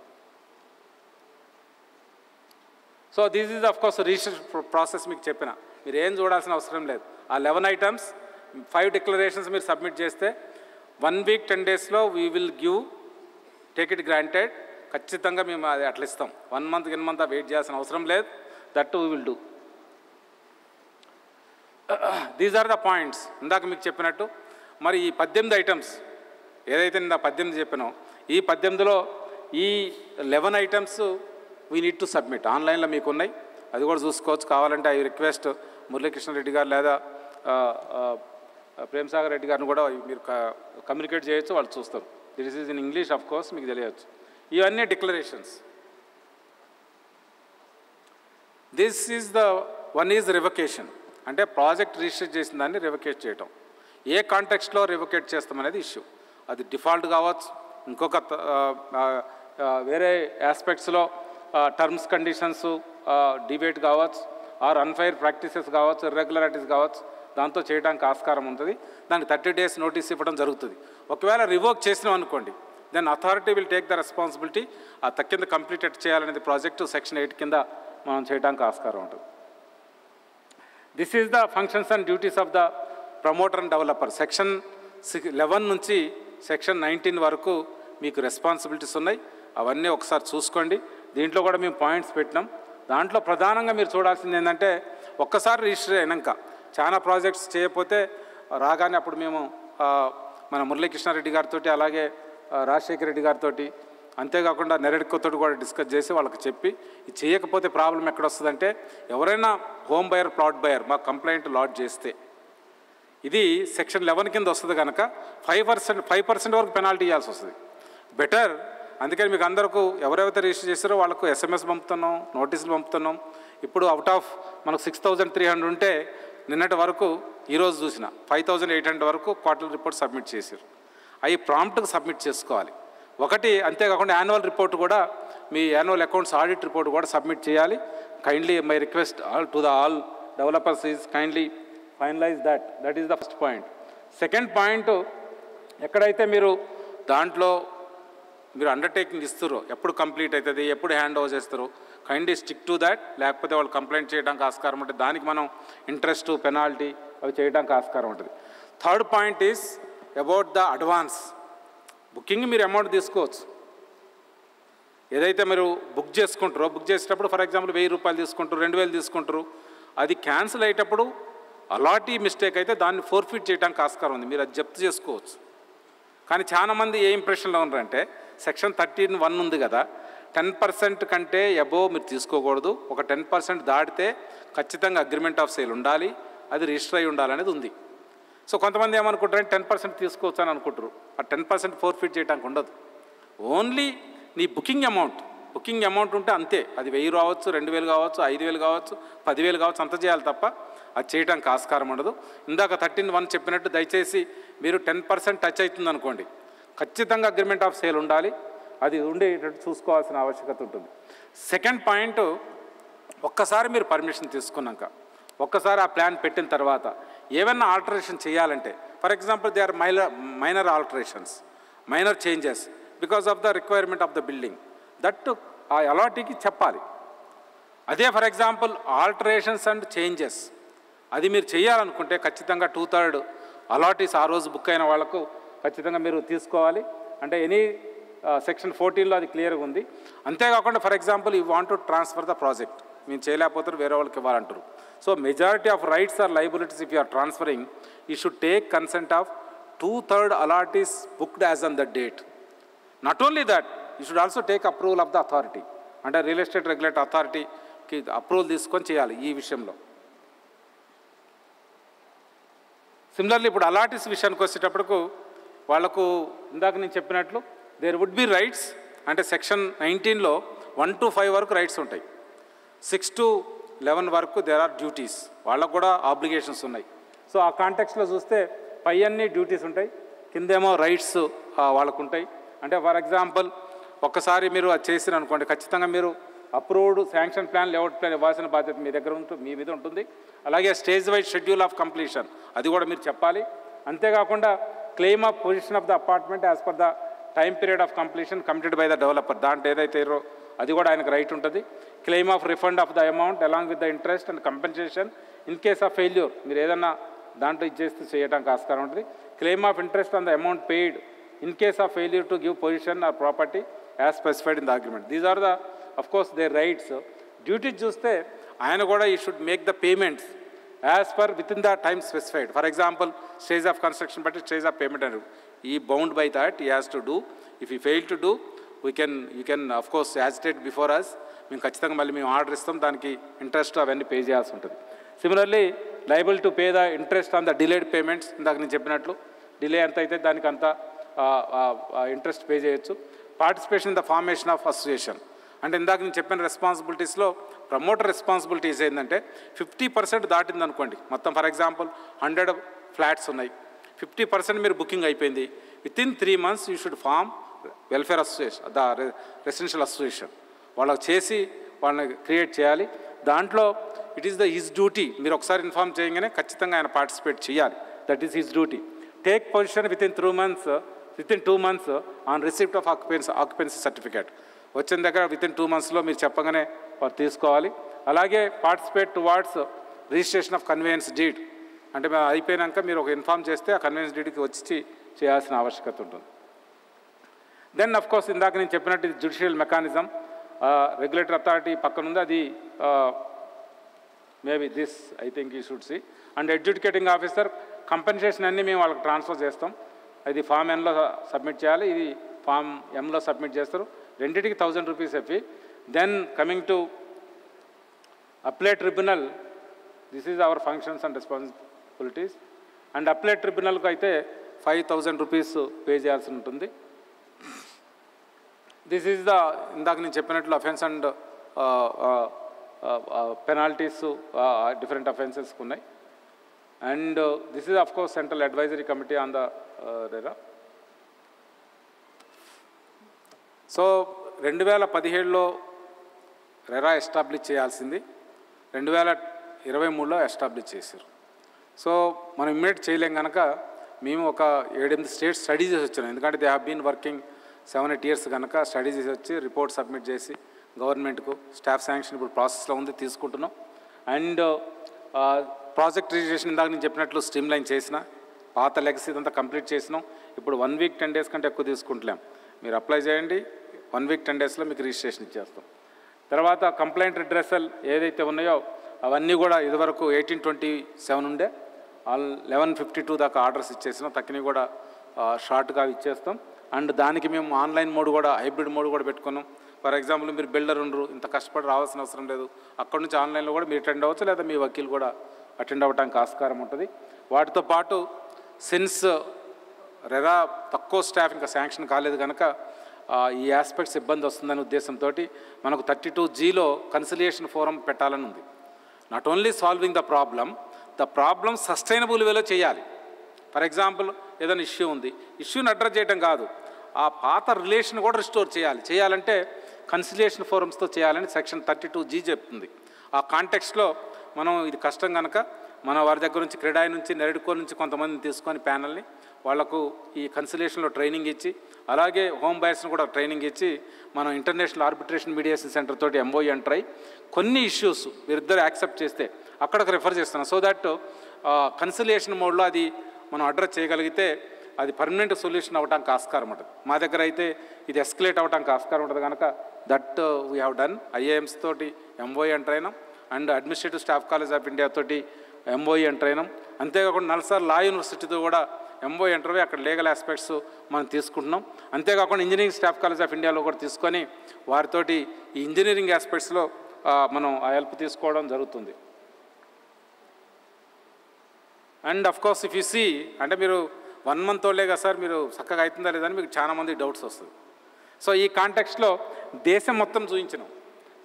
So this is of course registration process. మీకు చెప్పిన మీరు ఏం చూడాల్సిన అవసరం లేదు. ఆ 11 items 5 declarations మీరు సబ్మిట్ చేస్తే 1 week 10 daysలో we will take it granted. ఖచ్చితంగా మేము అది అట్లా ఇస్తాం. 1 month వెయిట్ చేయాల్సిన అవసరం లేదు. That we will do. These are the points. ఇందాక మీకు చెప్పినట్టు మరి ఈ 18 items ఏదైతే నేను 18 చెప్పానో, ఈ 18లో ఈ 11 items we need to submit. ఆన్లైన్లో మీకు ఉన్నాయి, అది కూడా చూసుకోవచ్చు. కావాలంటే ఐ రిక్వెస్ట్ మురళీకృష్ణ రెడ్డి గారు లేదా ప్రేమ్సాగర్ రెడ్డి గారిని కూడా మీరు కమ్యూనికేట్ చేయొచ్చు, వాళ్ళు చూస్తారు. This is in English of course, మీకు తెలియచ్చు. ఇవన్నీ declarations. This is one is revocation. అంటే ప్రాజెక్ట్ రిజిస్టర్ చేసిన దాన్ని రివకేట్ చేయటం. ఏ కాంటెక్స్ట్లో రివకేట్ చేస్తామనేది ఇష్యూ. అది డిఫాల్ట్ కావచ్చు, ఇంకొక వేరే ఆస్పెక్ట్స్లో టర్మ్స్ కండిషన్స్ డిబేట్ కావచ్చు, ఆర్ అన్ఫైర్ ప్రాక్టీసెస్ కావచ్చు, ఇర్రెగ్యులారిటీస్ కావచ్చు, దాంతో చేయడానికి ఆస్కారం ఉంటుంది. దానికి 30 days నోటీస్ ఇవ్వడం జరుగుతుంది. ఒకవేళ రివోక్ చేసినాం అనుకోండి, then authority will take the responsibility. ఆ కింద కంప్లీటెడ్ చేయాలనేది ప్రాజెక్టు సెక్షన్ 8 కింద మనం చేయడానికి ఆస్కారం ఉంటుంది. This is the functions and duties of the promoter and developer. Section 11 నుంచి సెక్షన్ 19 వరకు మీకు రెస్పాన్సిబిలిటీస్ ఉన్నాయి. అవన్నీ ఒకసారి చూసుకోండి. దీంట్లో కూడా మేము పాయింట్స్ పెట్టినాం. దాంట్లో ప్రధానంగా మీరు చూడాల్సింది ఏంటంటే, ఒక్కసారి రిజిస్టర్ అయినాక చాలా ప్రాజెక్ట్స్ చేయకపోతే రాగానే అప్పుడు మేము మన మురళీకృష్ణ రెడ్డి గారితో, అలాగే రాజశేఖర రెడ్డి గారితో, అంతేకాకుండా నెరెడ్కోతో కూడా డిస్కస్ చేసి వాళ్ళకి చెప్పి, ఇది చేయకపోతే ప్రాబ్లం ఎక్కడ వస్తుందంటే, ఎవరైనా హోమ్ బయర్, ప్లాట్ బయర్ మాకు కంప్లైంట్ లాడ్జ్ చేస్తే ఇది సెక్షన్ 11 కింద వస్తుంది కనుక 5% వరకు పెనాల్టీ ఇవ్వాల్సి వస్తుంది. బెటర్. అందుకని మీకు అందరికీ ఎవరెవరైతే రిజిస్టర్ చేస్తారో వాళ్ళకు SMS పంపుతున్నాం, నోటీసులు పంపుతున్నాం. ఇప్పుడు అవుట్ ఆఫ్ మనకు 6,300 ఉంటే నిన్నటి వరకు ఈరోజు చూసిన 5,800 వరకు క్వార్టర్లీ రిపోర్ట్ సబ్మిట్ చేశారు. అవి ప్రాంప్ట్గా సబ్మిట్ చేసుకోవాలి. ఒకటి అంతేకాకుండా యాన్యువల్ రిపోర్ట్ కూడా, మీ యాన్యువల్ అకౌంట్స్ ఆడిట్ రిపోర్ట్ కూడా సబ్మిట్ చేయాలి. Kindly my request all developers is kindly finalize that is the first point. Second point, ఎక్కడైతే మీరు దాంట్లో మీరు అండర్టేకింగ్ ఇస్తారో, ఎప్పుడు కంప్లీట్ అవుతుంది, ఎప్పుడు హ్యాండ్ ఓవర్ చేస్తారో, కైండ్లీ స్టిక్ టు దాట్. లేకపోతే వాళ్ళు కంప్లైంట్ చేయడానికి ఆస్కారం ఉంటుంది. దానికి మనం ఇంట్రెస్ట్, పెనాల్టీ అవి చేయడానికి ఆస్కారం ఉంటుంది. Third point is about the advance booking. మీరు అమౌంట్ తీసుకోవచ్చు. ఏదైతే మీరు బుక్ చేసుకుంటారో, బుక్ చేసేటప్పుడు ఫర్ ఎగ్జాంపుల్ 1000 రూపాయలు తీసుకుంటారు, 2000 తీసుకుంటారు. అది క్యాన్సిల్ అయ్యేటప్పుడు అలాటీ మిస్టేక్ అయితే దాన్ని ఫోర్ఫిట్ చేయడానికి ఆస్కారం ఉంది. మీరు అది జప్తు చేసుకోవచ్చు. కానీ చాలామంది ఏ ఇంప్రెషన్లో ఉన్నారంటే, సెక్షన్ 13(1) ఉంది కదా, 10% కంటే అబోవ్ మీరు తీసుకోకూడదు, ఒక 10% దాటితే ఖచ్చితంగా అగ్రిమెంట్ ఆఫ్ సేల్ ఉండాలి, అది రిజిస్టర్ అయి ఉండాలనేది ఉంది. సో కొంతమంది ఏమనుకుంటారంటే 10% తీసుకోవచ్చు అని అనుకుంటారు. ఆ 10% ఫోర్ఫిట్ చేయడానికి ఉండదు. ఓన్లీ నీ బుకింగ్ అమౌంట్ ఉంటే అంతే. అది 1000 కావచ్చు, 2000 కావచ్చు, 5000 కావచ్చు, 10,000 కావచ్చు, అంత చేయాలి తప్ప అది చేయడానికి ఆస్కారం ఉండదు. ఇందాక 13(1) చెప్పినట్టు దయచేసి మీరు 10% టచ్ అవుతుంది అనుకోండి, ఖచ్చితంగా అగ్రిమెంట్ ఆఫ్ సేల్ ఉండాలి. అది ఉండేటట్టు చూసుకోవాల్సిన ఆవశ్యకత ఉంటుంది. సెకండ్ పాయింట్, ఒక్కసారి మీరు పర్మిషన్ తీసుకున్నాక, ఒక్కసారి ఆ ప్లాన్ పెట్టిన తర్వాత ఏమైనా ఆల్టరేషన్ చేయాలంటే, for example they are minor alterations, minor changes because of the requirement of the building, that ఆ అలాటీకి చెప్పాలి. అదే for example alterations and changes అది మీరు చేయాలనుకుంటే ఖచ్చితంగా 2/3 అలాటీస్ ఆ రోజు బుక్ అయిన వాళ్ళకు ఖచ్చితంగా మీరు తీసుకోవాలి. అంటే ఎనీ సెక్షన్ 14లో అది క్లియర్గా ఉంది. అంతేకాకుండా for example you want to transfer the project, మేము చేయలేకపోతారు, వేరే వాళ్ళకి ఇవ్వాలంటారు. So majority of rights are liabilities if you are transferring, you should take consent of 2/3 allottees booked as on the date. Not only that, you should also take approval of the authority. అంటే real estate regulatory అథారిటీకి approval తీసుకొని చేయాలి ఈ విషయంలో. Similarly ఇప్పుడు allottees విషయానికి వచ్చేటప్పటికు వాళ్లకు ఇందాక నేను చెప్పినట్లు దేర్ వుడ్ బి రైట్స్, అంటే సెక్షన్ 19లో 1 to 5 వరకు రైట్స్ ఉంటాయి, 6 to 11 వరకు దేర్ ఆర్ డ్యూటీస్, వాళ్ళకు కూడా ఆబ్లిగేషన్స్ ఉన్నాయి. సో ఆ కాంటెక్స్లో చూస్తే పై అన్ని డ్యూటీస్ ఉంటాయి, కిందేమో రైట్స్ వాళ్ళకు ఉంటాయి. అంటే ఫర్ ఎగ్జాంపుల్ ఒక్కసారి మీరు అది చేసిరు అనుకోండి, ఖచ్చితంగా మీరు approved sanction plan, layout plan ఇవ్వాల్సిన బాధ్యత మీ దగ్గర మీ మీద ఉంటుంది. అలాగే stage wise schedule of completion అది కూడా మీరు చెప్పాలి. అంతేకాకుండా claim of position of the apartment as per the time period of completion committed by the developer, దాంట్లో ఏదైతే అది కూడా ఆయనకు రైట్ ఉంటుంది. Claim of refund of the amount along with the interest and compensation in case of failure, మీరు ఏదన్నా దాంట్లో ఇచ్చేస్తే చేయడానికి ఆస్కారం ఉంటుంది. Claim of interest on the amount paid in case of failure to give position or property as specified in the agreement. These are the of course their rights. Duties చూస్తే ఆయన కూడా you should make the payments as per within the time specified. For example, stage of construction but stage of payment and he bound by that he has to do. If he fail to do, you can of course agitate before us. మేము ఖచ్చితంగా మళ్ళీ మేము order ఇస్తాం, దానికి interest అవన్నీ pay చేయాల్సి ఉంటుంది. Similarly liable to pay the interest on the delayed payments, ఇందాక నేను చెప్పినట్లు డిలే ఎంత అయితే దానికి అంత ఇంట్రెస్ట్ పే చేయొచ్చు. Participation in the formation of association, అంటే ఇందాక నేను చెప్పిన రెస్పాన్సిబిలిటీస్లో ప్రమోటర్ రెస్పాన్సిబిలిటీస్ ఏంటంటే 50% దాటింది అనుకోండి. మొత్తం ఫర్ ఎగ్జాంపుల్ 100 ఫ్లాట్స్ ఉన్నాయి, 50% మీరు బుకింగ్ అయిపోయింది. Within 3 months you should form welfare association, the residential association వాళ్ళకి చేసి వాళ్ళని క్రియేట్ చేయాలి. దాంట్లో it is the his duty, మీరు ఒకసారి ఇన్ఫార్మ్ చేయగానే ఖచ్చితంగా ఆయన పార్టిసిపేట్ చేయాలి. That is his duty. Take position within 2 months on receipt of occupancy certificate, వచ్చిన దగ్గర వితిన్ 2 monthsలో మీరు చెప్పగానే వారు తీసుకోవాలి. అలాగే participate towards registration of conveyance deed, అంటే మేము అయిపోయినాక మీరు ఒక ఇన్ఫార్మ్ చేస్తే ఆ కన్వేయన్స్ డీడ్కి వచ్చి చేయాల్సిన ఆవశ్యకత ఉంటుంది. దెన్ అఫ్ కోర్స్ ఇందాక నేను చెప్పినట్టు జ్యుడిషియల్ మెకానిజం, రెగ్యులేటరీ అథారిటీ పక్కన ఉంది, అది maybe this I think you should see. And adjudicating officer compensation అన్నీ మేము వాళ్ళకి ట్రాన్స్ఫర్ చేస్తాం. ఇది ఫామ్ Nలో సబ్మిట్ చేయాలి, ఇది ఫామ్ Mలో సబ్మిట్ చేస్తారు. రెండింటికి 1000 rupees fee. Then coming to appellate tribunal, this is our functions and responsibilities. And appellate ట్రిబ్యునల్కి అయితే 5000 rupees పే చేయాల్సి ఉంటుంది. దిస్ ఈజ్ ద ఇందాక నేను చెప్పినట్లు అఫెన్స్ అండ్ పెనాల్టీస్ డిఫరెంట్ అఫెన్సెస్కి ఉన్నాయి. And this is of course central advisory committee on the RERA. So 2017లో RERA ఎస్టాబ్లిష్ చేయాల్సింది 2023లో ఎస్టాబ్లిష్ చేశారు. సో మనం ఇమ్మీడియట్ చేయలేం కనుక మేము ఒక 7-8 స్టేట్స్ స్టడీ చేసి వచ్చాను. ఎందుకంటే they have been working 7-8 years కనుక స్టడీ చేసి వచ్చి రిపోర్ట్ సబ్మిట్ చేసి గవర్నమెంట్కు స్టాఫ్ శాంక్షన్ ఇప్పుడు ప్రాసెస్లో ఉంది, తీసుకుంటున్నాం. అండ్ ప్రాజెక్ట్ రిజిస్ట్రేషన్ ఇందాక నేను చెప్పినట్లు స్ట్రీమ్ లైన్ చేసిన, పాత లెగసీ ఇదంతా కంప్లీట్ చేసినాం. ఇప్పుడు 1 week 10 days కంటే ఎక్కువ తీసుకుంటలేం. మీరు అప్లై చేయండి, 1 week 10 daysలో మీకు రిజిస్ట్రేషన్ ఇచ్చేస్తాం. తర్వాత కంప్లైంట్ రిడ్రెసల్ ఏదైతే ఉన్నాయో అవన్నీ కూడా ఇదివరకు 1827 ఉండే, 1152 దాకా ఆర్డర్స్ ఇచ్చేసినాం. తక్కినవి కూడా షార్ట్గా ఇచ్చేస్తాం. అండ్ దానికి మేము ఆన్లైన్ మోడ్ కూడా, హైబ్రిడ్ మోడ్ కూడా పెట్టుకున్నాం. ఫర్ ఎగ్జాంపుల్ మీరు బిల్డర్ ఉండరు, ఇంత కష్టపడి రావాల్సిన అవసరం లేదు, అక్కడ నుంచి ఆన్లైన్లో కూడా మీరు అటెండ్ అవ్వచ్చు, లేదా మీ వకీల్ కూడా అటెండ్ అవ్వడానికి ఆస్కారం ఉంటుంది. వాటితో పాటు సిన్స్ RERA తక్కువ స్టాఫ్ ఇంకా శాంక్షన్ కాలేదు కనుక ఈ ఆస్పెక్ట్స్ ఇబ్బంది వస్తుందనే ఉద్దేశంతో మనకు 32Gలో కన్సిలియేషన్ ఫోరం పెట్టాలని ఉంది. Not only solving the problem sustainable వేలో చేయాలి. ఫర్ ఎగ్జాంపుల్ ఏదైనా ఇష్యూ ఉంది, ఇష్యూని అడ్రస్ చేయడం కాదు, ఆ పాత రిలేషన్ కూడా రిస్టోర్ చేయాలంటే కన్సిలియేషన్ ఫోరమ్స్తో చేయాలని సెక్షన్ 32G చెప్తుంది. ఆ కాంటెక్స్ట్లో మనం ఇది కష్టం కనుక మన వారి దగ్గర నుంచి క్రెడాయి నుంచి నెరడుకో నుంచి కొంతమందిని తీసుకొని ప్యానల్ని వాళ్లకు ఈ కన్సిలేషన్లో ట్రైనింగ్ ఇచ్చి, అలాగే హోమ్ బయర్స్ని కూడా ట్రైనింగ్ ఇచ్చి మనం ఇంటర్నేషనల్ ఆర్బిట్రేషన్ మీడియేషన్ సెంటర్ తోటి MOU ఎంటర్ అయ్యి కొన్ని ఇష్యూస్ వీరిద్దరు యాక్సెప్ట్ చేస్తే అక్కడికి రెఫర్ చేస్తున్నాం. సో దట్ కన్సిలియేషన్ మోడ్లో అది మనం అడ్రస్ చేయగలిగితే అది పర్మనెంట్ సొల్యూషన్ అవ్వడానికి ఆస్కారం ఉంటుంది. మా దగ్గర అయితే ఇది ఎస్కలేట్ అవ్వడానికి ఆస్కారం ఉంటుంది కనుక that we have done. IIMs తోటి ఎంఓఈ ఎంటర్ అయినాం, and administrative staff college of India తోటి ఎంఓఈ ఎంటర్ అయినాం. అంతేకాకుండా నల్సార్ లా యూనివర్సిటీతో కూడా ఎంఓఈ ఎంటర్ అయ్యి అక్కడ లీగల్ ఆస్పెక్ట్స్ మనం తీసుకుంటున్నాం. అంతేకాకుండా ఇంజనీరింగ్ స్టాఫ్ కాలేజ్ ఆఫ్ ఇండియాలో కూడా తీసుకొని వారితోటి ఈ ఇంజనీరింగ్ ఆస్పెక్ట్స్లో మనం ఆ హెల్ప్ తీసుకోవడం జరుగుతుంది. And of course if you see, అంటే మీరు 1 month ఓన్లే కదా సార్, మీరు చక్కగా అవుతుందా లేదని మీకు చాలామంది డౌట్స్ వస్తుంది. సో ఈ కాంటెక్స్ట్లో దేశం మొత్తం చూపించినాం.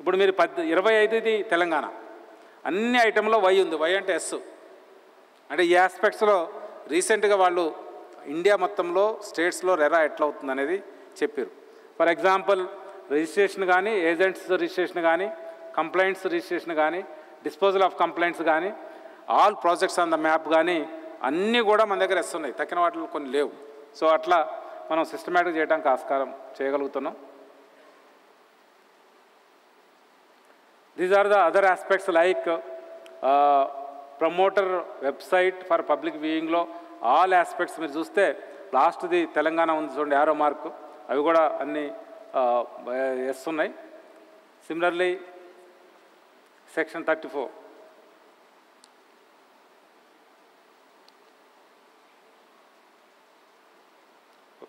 ఇప్పుడు మీరు 25 తెలంగాణ, అన్ని ఐటెంలో వై ఉంది. వై అంటే ఎస్, అంటే ఈ ఆస్పెక్ట్స్లో రీసెంట్గా వాళ్ళు ఇండియా మొత్తంలో స్టేట్స్లో రెరా ఎట్లా అవుతుంది అనేది చెప్పారు. ఫర్ ఎగ్జాంపుల్ రిజిస్ట్రేషన్ కానీ, ఏజెంట్స్ రిజిస్ట్రేషన్ కానీ, కంప్లైంట్స్ రిజిస్ట్రేషన్ కానీ, డిస్పోజల్ ఆఫ్ కంప్లైంట్స్ కానీ, all projects on the map కానీ అన్నీ కూడా మన దగ్గర ఎస్ ఉన్నాయి. తక్కిన వాటిలో కొన్ని లేవు. సో అట్లా మనం సిస్టమేటిక్ చేయడానికి ఆస్కారం చేయగలుగుతున్నాం. These are the other aspects like promoter website for public వ్యూయింగ్లో ఆల్ ఆస్పెక్ట్స్ మీరు చూస్తే లాస్ట్ది తెలంగాణ ఉంది చూడండి, యారో మార్క్, అవి కూడా అన్నీ ఎస్ ఉన్నాయి. సిమిలర్లీ సెక్షన్ 34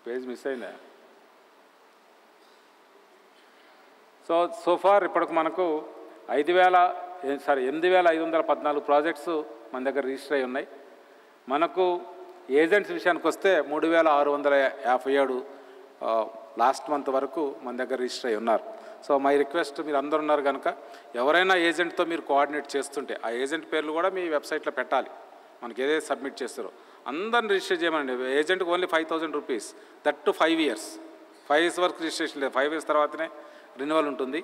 పేజ్ మిస్ అయిందా? సో ఫార్ ఇప్పటికి మనకు 8,514 ప్రాజెక్ట్స్ మన దగ్గర రిజిస్టర్ అయి ఉన్నాయి. మనకు ఏజెంట్స్ విషయానికి వస్తే 3,657 లాస్ట్ మంత్ వరకు మన దగ్గర రిజిస్టర్ అయి ఉన్నారు. సో మై రిక్వెస్ట్, మీరు అందరు ఉన్నారు కనుక ఎవరైనా ఏజెంట్తో మీరు కోఆర్డినేట్ చేస్తుంటే ఆ ఏజెంట్ పేర్లు కూడా మీ వెబ్సైట్లో పెట్టాలి. మనకి ఏదైతే సబ్మిట్ చేస్తారో అందరిని రిజిస్టర్ చేయమండి. ఏజెంట్కి only 5,000 rupees, that to 5 years. 5 years వరకు రిజిస్ట్రేషన్ లేదు, 5 years తర్వాతనే రెన్యువల్ ఉంటుంది.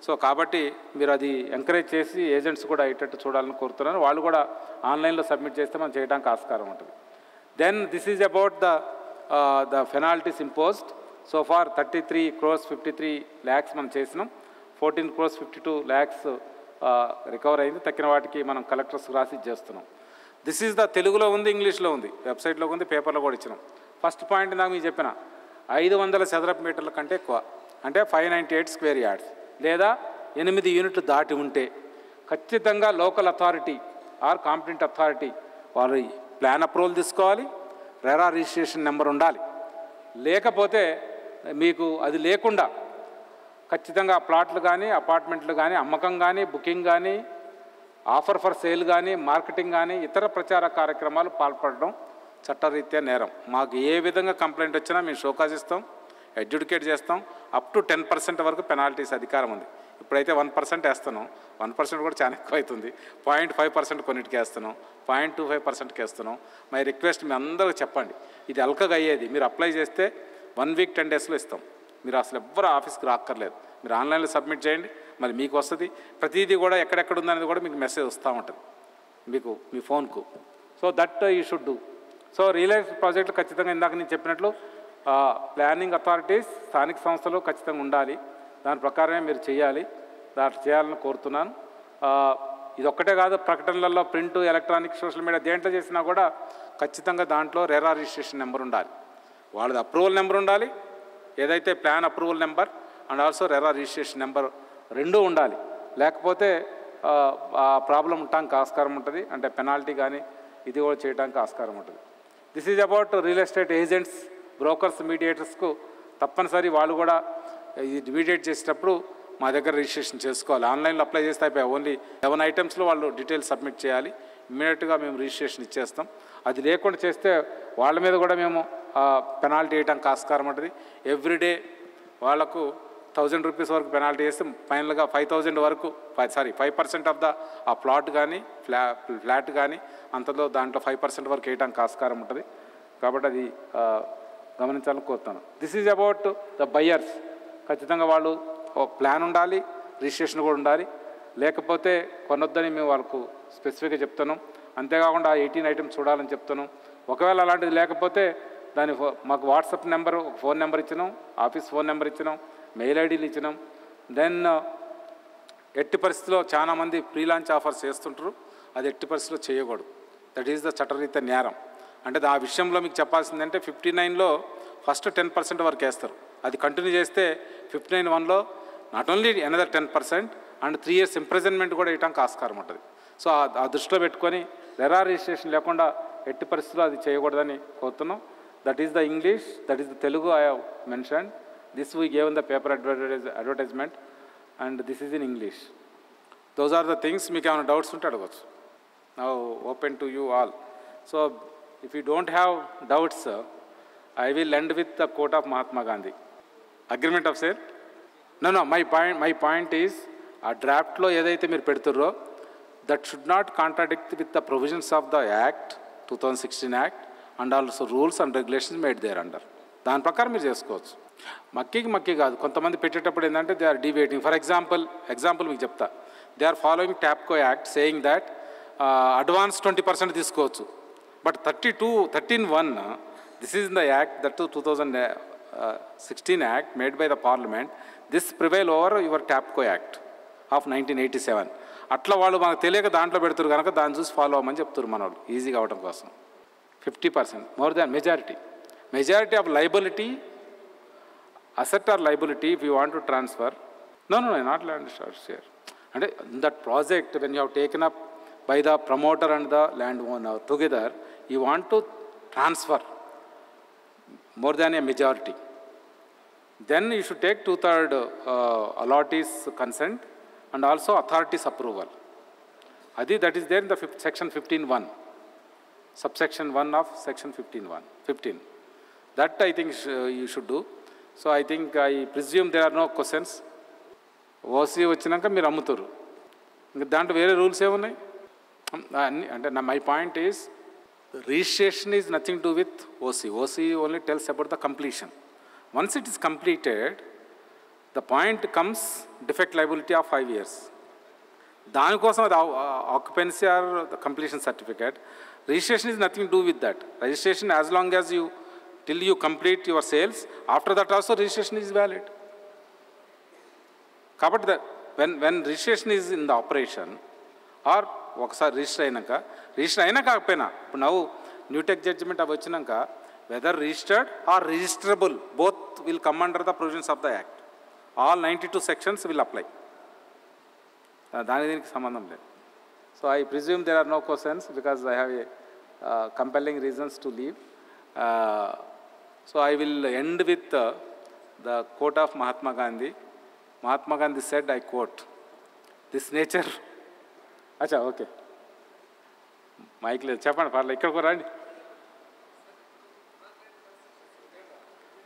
సో కాబట్టి మీరు అది ఎంకరేజ్ చేసి ఏజెంట్స్ కూడా అయ్యేటట్టు చూడాలని కోరుతున్నాను. వాళ్ళు కూడా ఆన్లైన్లో సబ్మిట్ చేస్తే మనం చేయడానికి ఆస్కారం ఉంటుంది. Then this is about the penalties imposed. So far 33 crores 53 lakhs మనం చేసినాం. 14 crores 52 lakhs రికవర్ అయింది. తక్కిన వాటికి మనం కలెక్టర్స్ రాసి చేస్తున్నాం. దిస్ ఈజ్ ద తెలుగులో ఉంది, ఇంగ్లీష్లో ఉంది, వెబ్సైట్లో ఉంది, పేపర్లో కూడా ఇచ్చినాం. ఫస్ట్ పాయింట్ నాకు మీకు చెప్పిన 500 చదరపు మీటర్ల కంటే ఎక్కువ, అంటే 598 square yards లేదా 8 యూనిట్లు దాటి ఉంటే ఖచ్చితంగా local authority or competent authority వాళ్ళు ప్లాన్ అప్రూవల్ తీసుకోవాలి, రెరా రిజిస్ట్రేషన్ నెంబర్ ఉండాలి. లేకపోతే మీకు అది లేకుండా ఖచ్చితంగా ప్లాట్లు కానీ, అపార్ట్మెంట్లు కానీ, అమ్మకం కానీ, బుకింగ్ కానీ, ఆఫర్ ఫర్ సేల్ కానీ, మార్కెటింగ్ కానీ, ఇతర ప్రచార కార్యక్రమాలు పాల్పడడం చట్టరీత్యా నేరం. మాకు ఏ విధంగా కంప్లైంట్ వచ్చినా మేము షోకాజ్ ఇస్తాం, అడ్జుడికేట్ చేస్తాం. అప్ టు 10% వరకు పెనాల్టీస్ అధికారం ఉంది. ఇప్పుడైతే 1% వేస్తున్నాం. 1% కూడా చాలా ఎక్కువ అవుతుంది. 0.5% కొన్నిటికి వేస్తున్నాం, 0.25%కి వేస్తున్నాం. మై రిక్వెస్ట్, మీ అందరూ చెప్పండి, ఇది అల్కగా అయ్యేది. మీరు అప్లై చేస్తే 1 week 10 daysలో ఇస్తాం. మీరు అసలు ఎవ్వరు ఆఫీస్కి రాక్కర్లేదు, మీరు ఆన్లైన్లో సబ్మిట్ చేయండి, మరి మీకు వస్తుంది. ప్రతిదీ కూడా ఎక్కడెక్కడ ఉందనేది కూడా మీకు మెసేజ్ వస్తూ ఉంటుంది మీకు మీ ఫోన్కు. So that you should do. So realize ప్రాజెక్టులు ఖచ్చితంగా ఇందాక నేను చెప్పినట్లు ప్లానింగ్ అథారిటీస్, స్థానిక సంస్థలు ఖచ్చితంగా ఉండాలి. దాని ప్రకారమే మీరు చేయాలి. దాంట్లో చేయాలని కోరుతున్నాను. ఇది ఒక్కటే కాదు, ప్రకటనలలో ప్రింట్, ఎలక్ట్రానిక్, సోషల్ మీడియా దేంట్లో చేసినా కూడా ఖచ్చితంగా దాంట్లో రెరా రిజిస్ట్రేషన్ నెంబర్ ఉండాలి. వాళ్ళది అప్రూవల్ నెంబర్ ఉండాలి, ఏదైతే plan approval number and also RERA registration number రెండూ ఉండాలి. లేకపోతే ప్రాబ్లం ఉండటానికి ఆస్కారం ఉంటుంది, అంటే పెనాల్టీ కానీ ఇది కూడా చేయడానికి ఆస్కారం ఉంటుంది. This is about real estate agents, brokers, మీడియేటర్స్కు తప్పనిసరి వాళ్ళు కూడా ఇది మీడియేట్ చేసేటప్పుడు మా దగ్గర రిజిస్ట్రేషన్ చేసుకోవాలి. ఆన్లైన్లో అప్లై చేస్తే అయిపోయి ఓన్లీ 7 items వాళ్ళు డీటెయిల్స్ సబ్మిట్ చేయాలి. ఇమ్మీడియట్గా మేము రిజిస్ట్రేషన్ ఇచ్చేస్తాం. అది లేకుండా చేస్తే వాళ్ళ మీద కూడా మేము పెనాల్టీ వేయడానికి ఆస్కారం ఉంటుంది. ఎవ్రీడే వాళ్లకు 1,000 rupees వరకు పెనాల్టీ వేస్తే ఫైనల్గా 5,000 వరకు 5% ఆఫ్ ద ఆ ప్లాట్ కానీ ఫ్లాట్ కానీ అంతలో దాంట్లో 5% వరకు వేయడానికి ఆస్కారం ఉంటుంది. కాబట్టి అది గమనించాలని కోరుతాను. This is about the buyers. ఖచ్చితంగా వాళ్ళు ప్లాన్ ఉండాలి, రిజిస్ట్రేషన్ కూడా ఉండాలి. లేకపోతే కొనొద్దని మేము వాళ్ళకు స్పెసిఫిక్గా చెప్తున్నాం. అంతేకాకుండా 18 items చూడాలని చెప్తున్నాం. ఒకవేళ అలాంటిది లేకపోతే దాని మాకు వాట్సాప్ నెంబరు, ఒక ఫోన్ నెంబర్ ఇచ్చినాం, ఆఫీస్ ఫోన్ నెంబర్ ఇచ్చినాం, మెయిల్ ఐడీలు ఇచ్చినాం. దెన్ ఎట్టి పరిస్థితిలో చాలామంది ప్రీ లాంచ్ ఆఫర్స్ చేస్తుంటారు, అది ఎట్టి పరిస్థితిలో చేయకూడదు. దట్ ఈజ్ ద చట్టరీత్యా నేరం. అంటే ఆ విషయంలో మీకు చెప్పాల్సిందంటే 59లో ఫస్ట్ 10% వరకు వేస్తారు. అది కంటిన్యూ చేస్తే 59(1)లో not only another 10% and 3 years imprisonment కూడా ఇవ్వడానికి ఆస్కారం ఉంటుంది. సో ఆ దృష్టిలో పెట్టుకొని రెరా రిజిస్ట్రేషన్ లేకుండా ఎట్టి పరిస్థితుల్లో అది చేయకూడదని కోరుతున్నాం. That is the English, that is the Telugu I have mention. This we gave in the paper advertisement and this is in English. Those are the things. మీకు ఏమైనా డౌట్స్ ఉంటే అడగవచ్చు. Now open to you all. So if you don't have doubts, I will end with the quote of Mahatma Gandhi. Agreement of sale? No, my point is, a draft lo edaithe meer pedturro, that should not contradict with the provisions of the Act, 2016 Act, and also rules and regulations made there under. దాని ప్రకారం మీరు చేసుకోవచ్చు. మక్కి కాదు. కొంతమంది పెట్టేటప్పుడు ఏంటంటే they are deviating. For example మీకు చెప్తా. దే ఆర్ ఫాలోయింగ్ ట్యాప్కో యాక్ట్ సేయింగ్ దట్ అడ్వాన్స్ 20% తీసుకోవచ్చు. But 13(1), this is in the Act, that 2016 Act made by the Parliament, this prevail over your TAPCO Act of 1987. అట్లా వాళ్ళు మనకు తెలియక దాంట్లో పెడుతున్నారు కనుక దాన్ని చూసి ఫాలో అవ్వమని చెప్తున్నారు మన వాళ్ళు ఈజీగా అవడం కోసం. 50%, more than majority of liability, asset or liability if you want to transfer. No, not land share. అంటే that project when you have taken up by the promoter and the landowner together, you want to transfer more than a majority. Then you should take 2/3 allottees' consent and also authorities' approval. That is there in the section 15(1), subsection 1 of section 15. That I think you should do. So I presume there are no questions. OC వచ్చినాక మీరు అమ్ముతారు. ఇంకా దాంట్లో వేరే rules ఏమున్నాయి? అంటే my point is, registration is nothing to do with OC. OC only tells about the completion. Once it is completed, the point comes defect liability of 5 years. దానికోసం అది occupancy or the completion certificate. Registration is nothing to do with that. Registration, as long as till you complete your sales, after that also registration is valid. కాబట్టి when registration is in the operation, or ఒకసారి register అయినా కాకపోయినా, ఇప్పుడు నవ్వు Newtech judgment అవి వచ్చినాక whether registered or registerable both will come under the provisions of the act. All 92 sections will apply. దీనికి సంబంధం లేదు. So I presume there are no questions because I have a compelling reasons to leave. So I will end with the quote of Mahatma Gandhi. Mahatma Gandhi said, I quote, "This nature." అచ్చా, okay, mic లేదు, చెప్పండి, పర్లేదు, ఇక్కడికి రండి.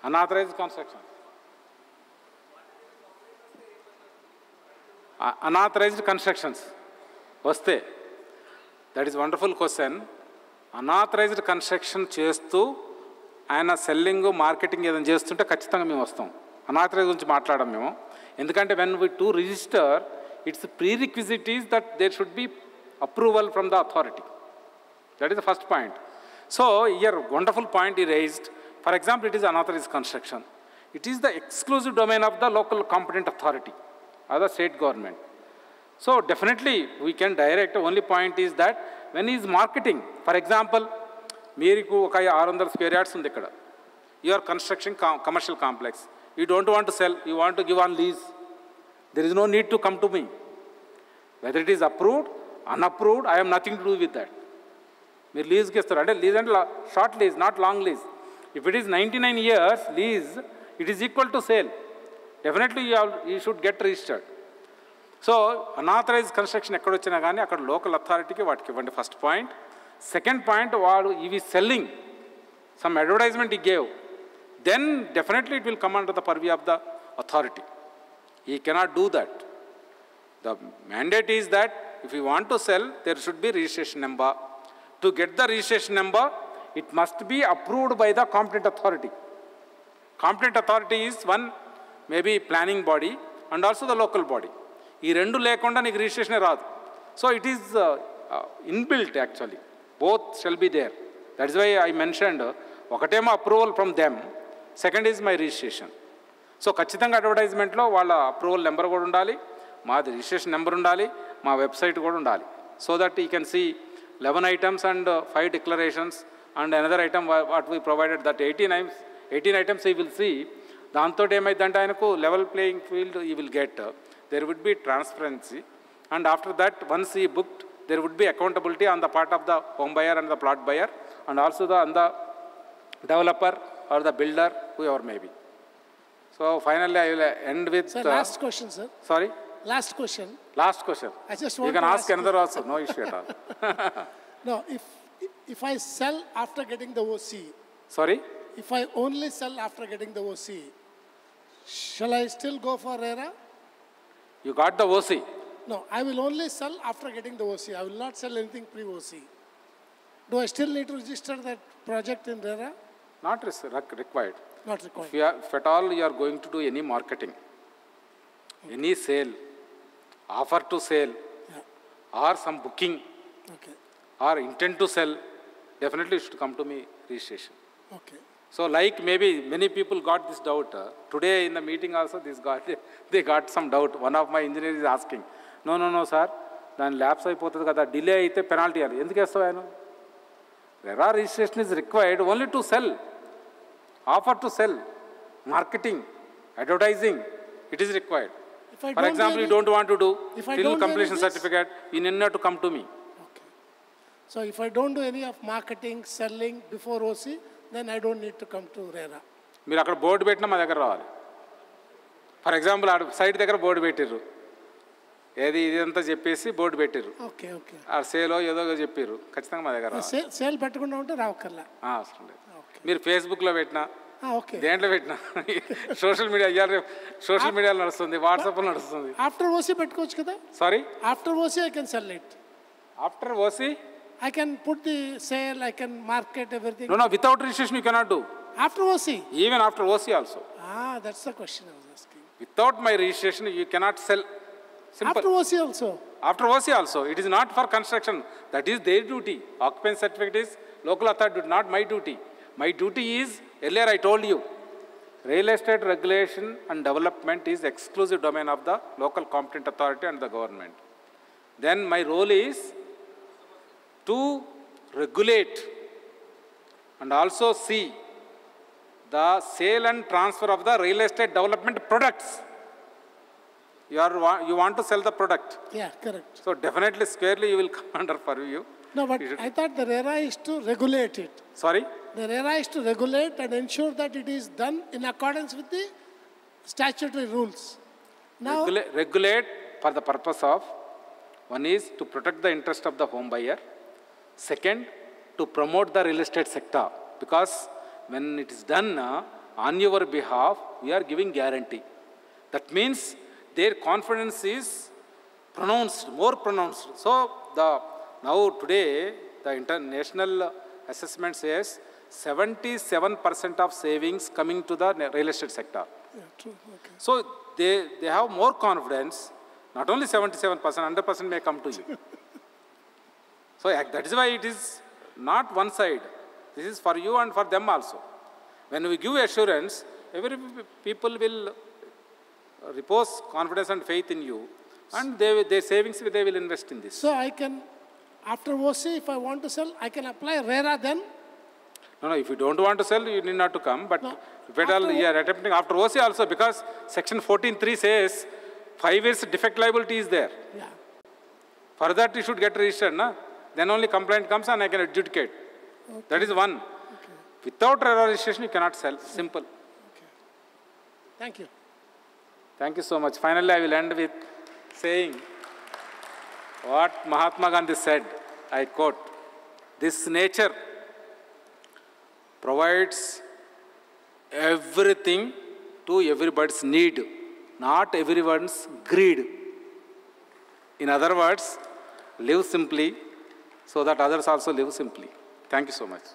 Unauthorized constructions వస్తే, that is wonderful question. Unauthorized construction చేస్తూ ఆయన selling, marketing ఏదైనా చేస్తుంటే ఖచ్చితంగా మేము వస్తాం. అన్ఆథరైజ్ గురించి మాట్లాడడం మేము. ఎందుకంటే when we to register, its prerequisite is that there should be approval from the authority. That is the first point. So here wonderful point he raised. For example, it is unauthorized construction. It is the exclusive domain of the local competent authority or the state government. So definitely we can direct. Only point is that when he is marketing, for example, meeriku oka 600 square yards undi ikkada, you are constructing commercial complex, you don't want to sell, you want to give on lease. There is no need to come to me. Whether it is approved, unapproved, I have nothing to do with that. మీరు లీజ్కి ఇస్తారు అంటే lease అంటే short lease, not long lease. If it is 99 years lease, it is equal to sale. Definitely you should get registered. So unauthorised construction ఎక్కడొచ్చినా కానీ అక్కడ local అథారిటీకి వాటికి ఇవ్వండి, first point. Second point, వాడు ఇవి selling some advertisement he gave, then definitely it will come under the purview of the authority. He cannot do that. The mandate is that if you want to sell, there should be registration number. To get the registration number, it must be approved by the competent authority. Competent authority is one, maybe planning body and also the local body. ఈ రెండు లేకుండా నీకు registration రాదు. So it is inbuilt actually, both shall be there. That is why I mentioned, ఒకటేమో approval from them, second is my registration. So ఖచ్చితంగా అడ్వర్టైజ్మెంట్లో వాళ్ళ approval number కూడా ఉండాలి, మాది రిజిస్ట్రేషన్ నెంబర్ ఉండాలి, మా వెబ్సైట్ కూడా ఉండాలి. So that you can see 11 items and 5 declarations and another item what we provided, that 18 items you will see దాంతో ఏమైందంటే ఆయనకు level playing field he will get. There would be transparency. And after that, once he booked, there would be accountability on the part of the home buyer and the plot buyer, and also on the developer or the builder, whoever may be. So finally, I will end with... Sir, last question, sir. Sorry? Last question. Last question. I just want you can to ask another also, no issue at all. No, if I sell after getting the OC... Sorry? If I only sell after getting the OC, shall I still go for RERA? You got the OC? No, I will only sell after getting the OC. I will not sell anything pre-OC. Do I still need to register that project in RERA? Not required. Not required. If at all you are going to do any marketing, any sale, offer to sale, or some booking, or intent to sell, definitely you should come to me registration. Okay. So like maybe many people got this doubt. Today in the meeting also they got some doubt. One of my engineers is asking, no sir, then lapse అయిపోతుంది కదా, delay అయితే penalty అది ఎందుకు వేస్తావు? RERA registration is required only to sell, offer to sell, marketing, advertising, it is required. For example, you don't want to do till completion certificate, you need not to come to me. Okay. So if I don't do any of marketing, selling before OC, then I don't need to come to RERA. మీరు అక్కడ board పెట్టినా మా దగ్గర రావాలి. For example ఆ site దగ్గర board పెట్టిర్రు, ఏది ఇదంతా చెప్పేసి బోర్డు పెట్టిర్రు, ఓకే ఓకే, ఆ సేలో ఏదో చెప్పారు, ఖచ్చితంగా మా దగ్గర సేల్ పెట్టకుండా ఉంటే రావక్కర్లా. అవసరం లేదు. మీరు ఫేస్బుక్లో పెట్టినా, దేంట్లో పెట్టినా, సోషల్ మీడియాలో నడుస్తుంది, వాట్సాప్లో నడుస్తుంది. ఆఫ్టర్ ఓసీ పెట్టుకోవచ్చు కదా? Sorry, after OC I can sell it. After OC I can put the sale, I can market everything. No, without registration you cannot do. After OC? Even after OC also. That's the question I was asking. Without my registration you cannot sell. Simple. After OC also? After OC also. It is not for construction. That is their duty. Occupancy certificate is local authority, not my duty. My duty is, earlier I told you, real estate regulation and development is exclusive domain of the local competent authority and the government. Then my role is to regulate and also see the sale and transfer of the real estate development products. You want to sell the product. Yeah, correct. So definitely squarely you will come under purview. No, but I thought the RERA is to regulate it. Sorry? The RERA is to regulate and ensure that it is done in accordance with the statutory rules. Now, regulate for the purpose of, one is to protect the interest of the home buyer. Second, to promote the real estate sector, because when it is done on your behalf, we are giving guarantee. That means their confidence is pronounced, more pronounced. So now today the international assessment says 77% of savings coming to the real estate sector. Yeah, true. Okay. So they have more confidence. Not only 77%, 100% may come to you. So that is why it is not one side. This is for you and for them also. When we give assurance, every people will repose confidence and faith in you, and their savings they will invest in this. So I can, after OC, if I want to sell, I can apply RERA then? No, if you don't want to sell, you need not to come. But if at all you are attempting after OC also, because section 14(3) says 5 years defect liability is there. Yeah. For that you should get registered, na? Then only complaint comes and I can adjudicate. Okay. That is one. Okay. Without registration, you cannot sell. Simple. Okay. Thank you. Thank you so much. Finally, I will end with saying what Mahatma Gandhi said. I quote, "This nature provides everything to everybody's need, not everyone's greed." In other words, live simply, so that others also live simply. Thank you so much.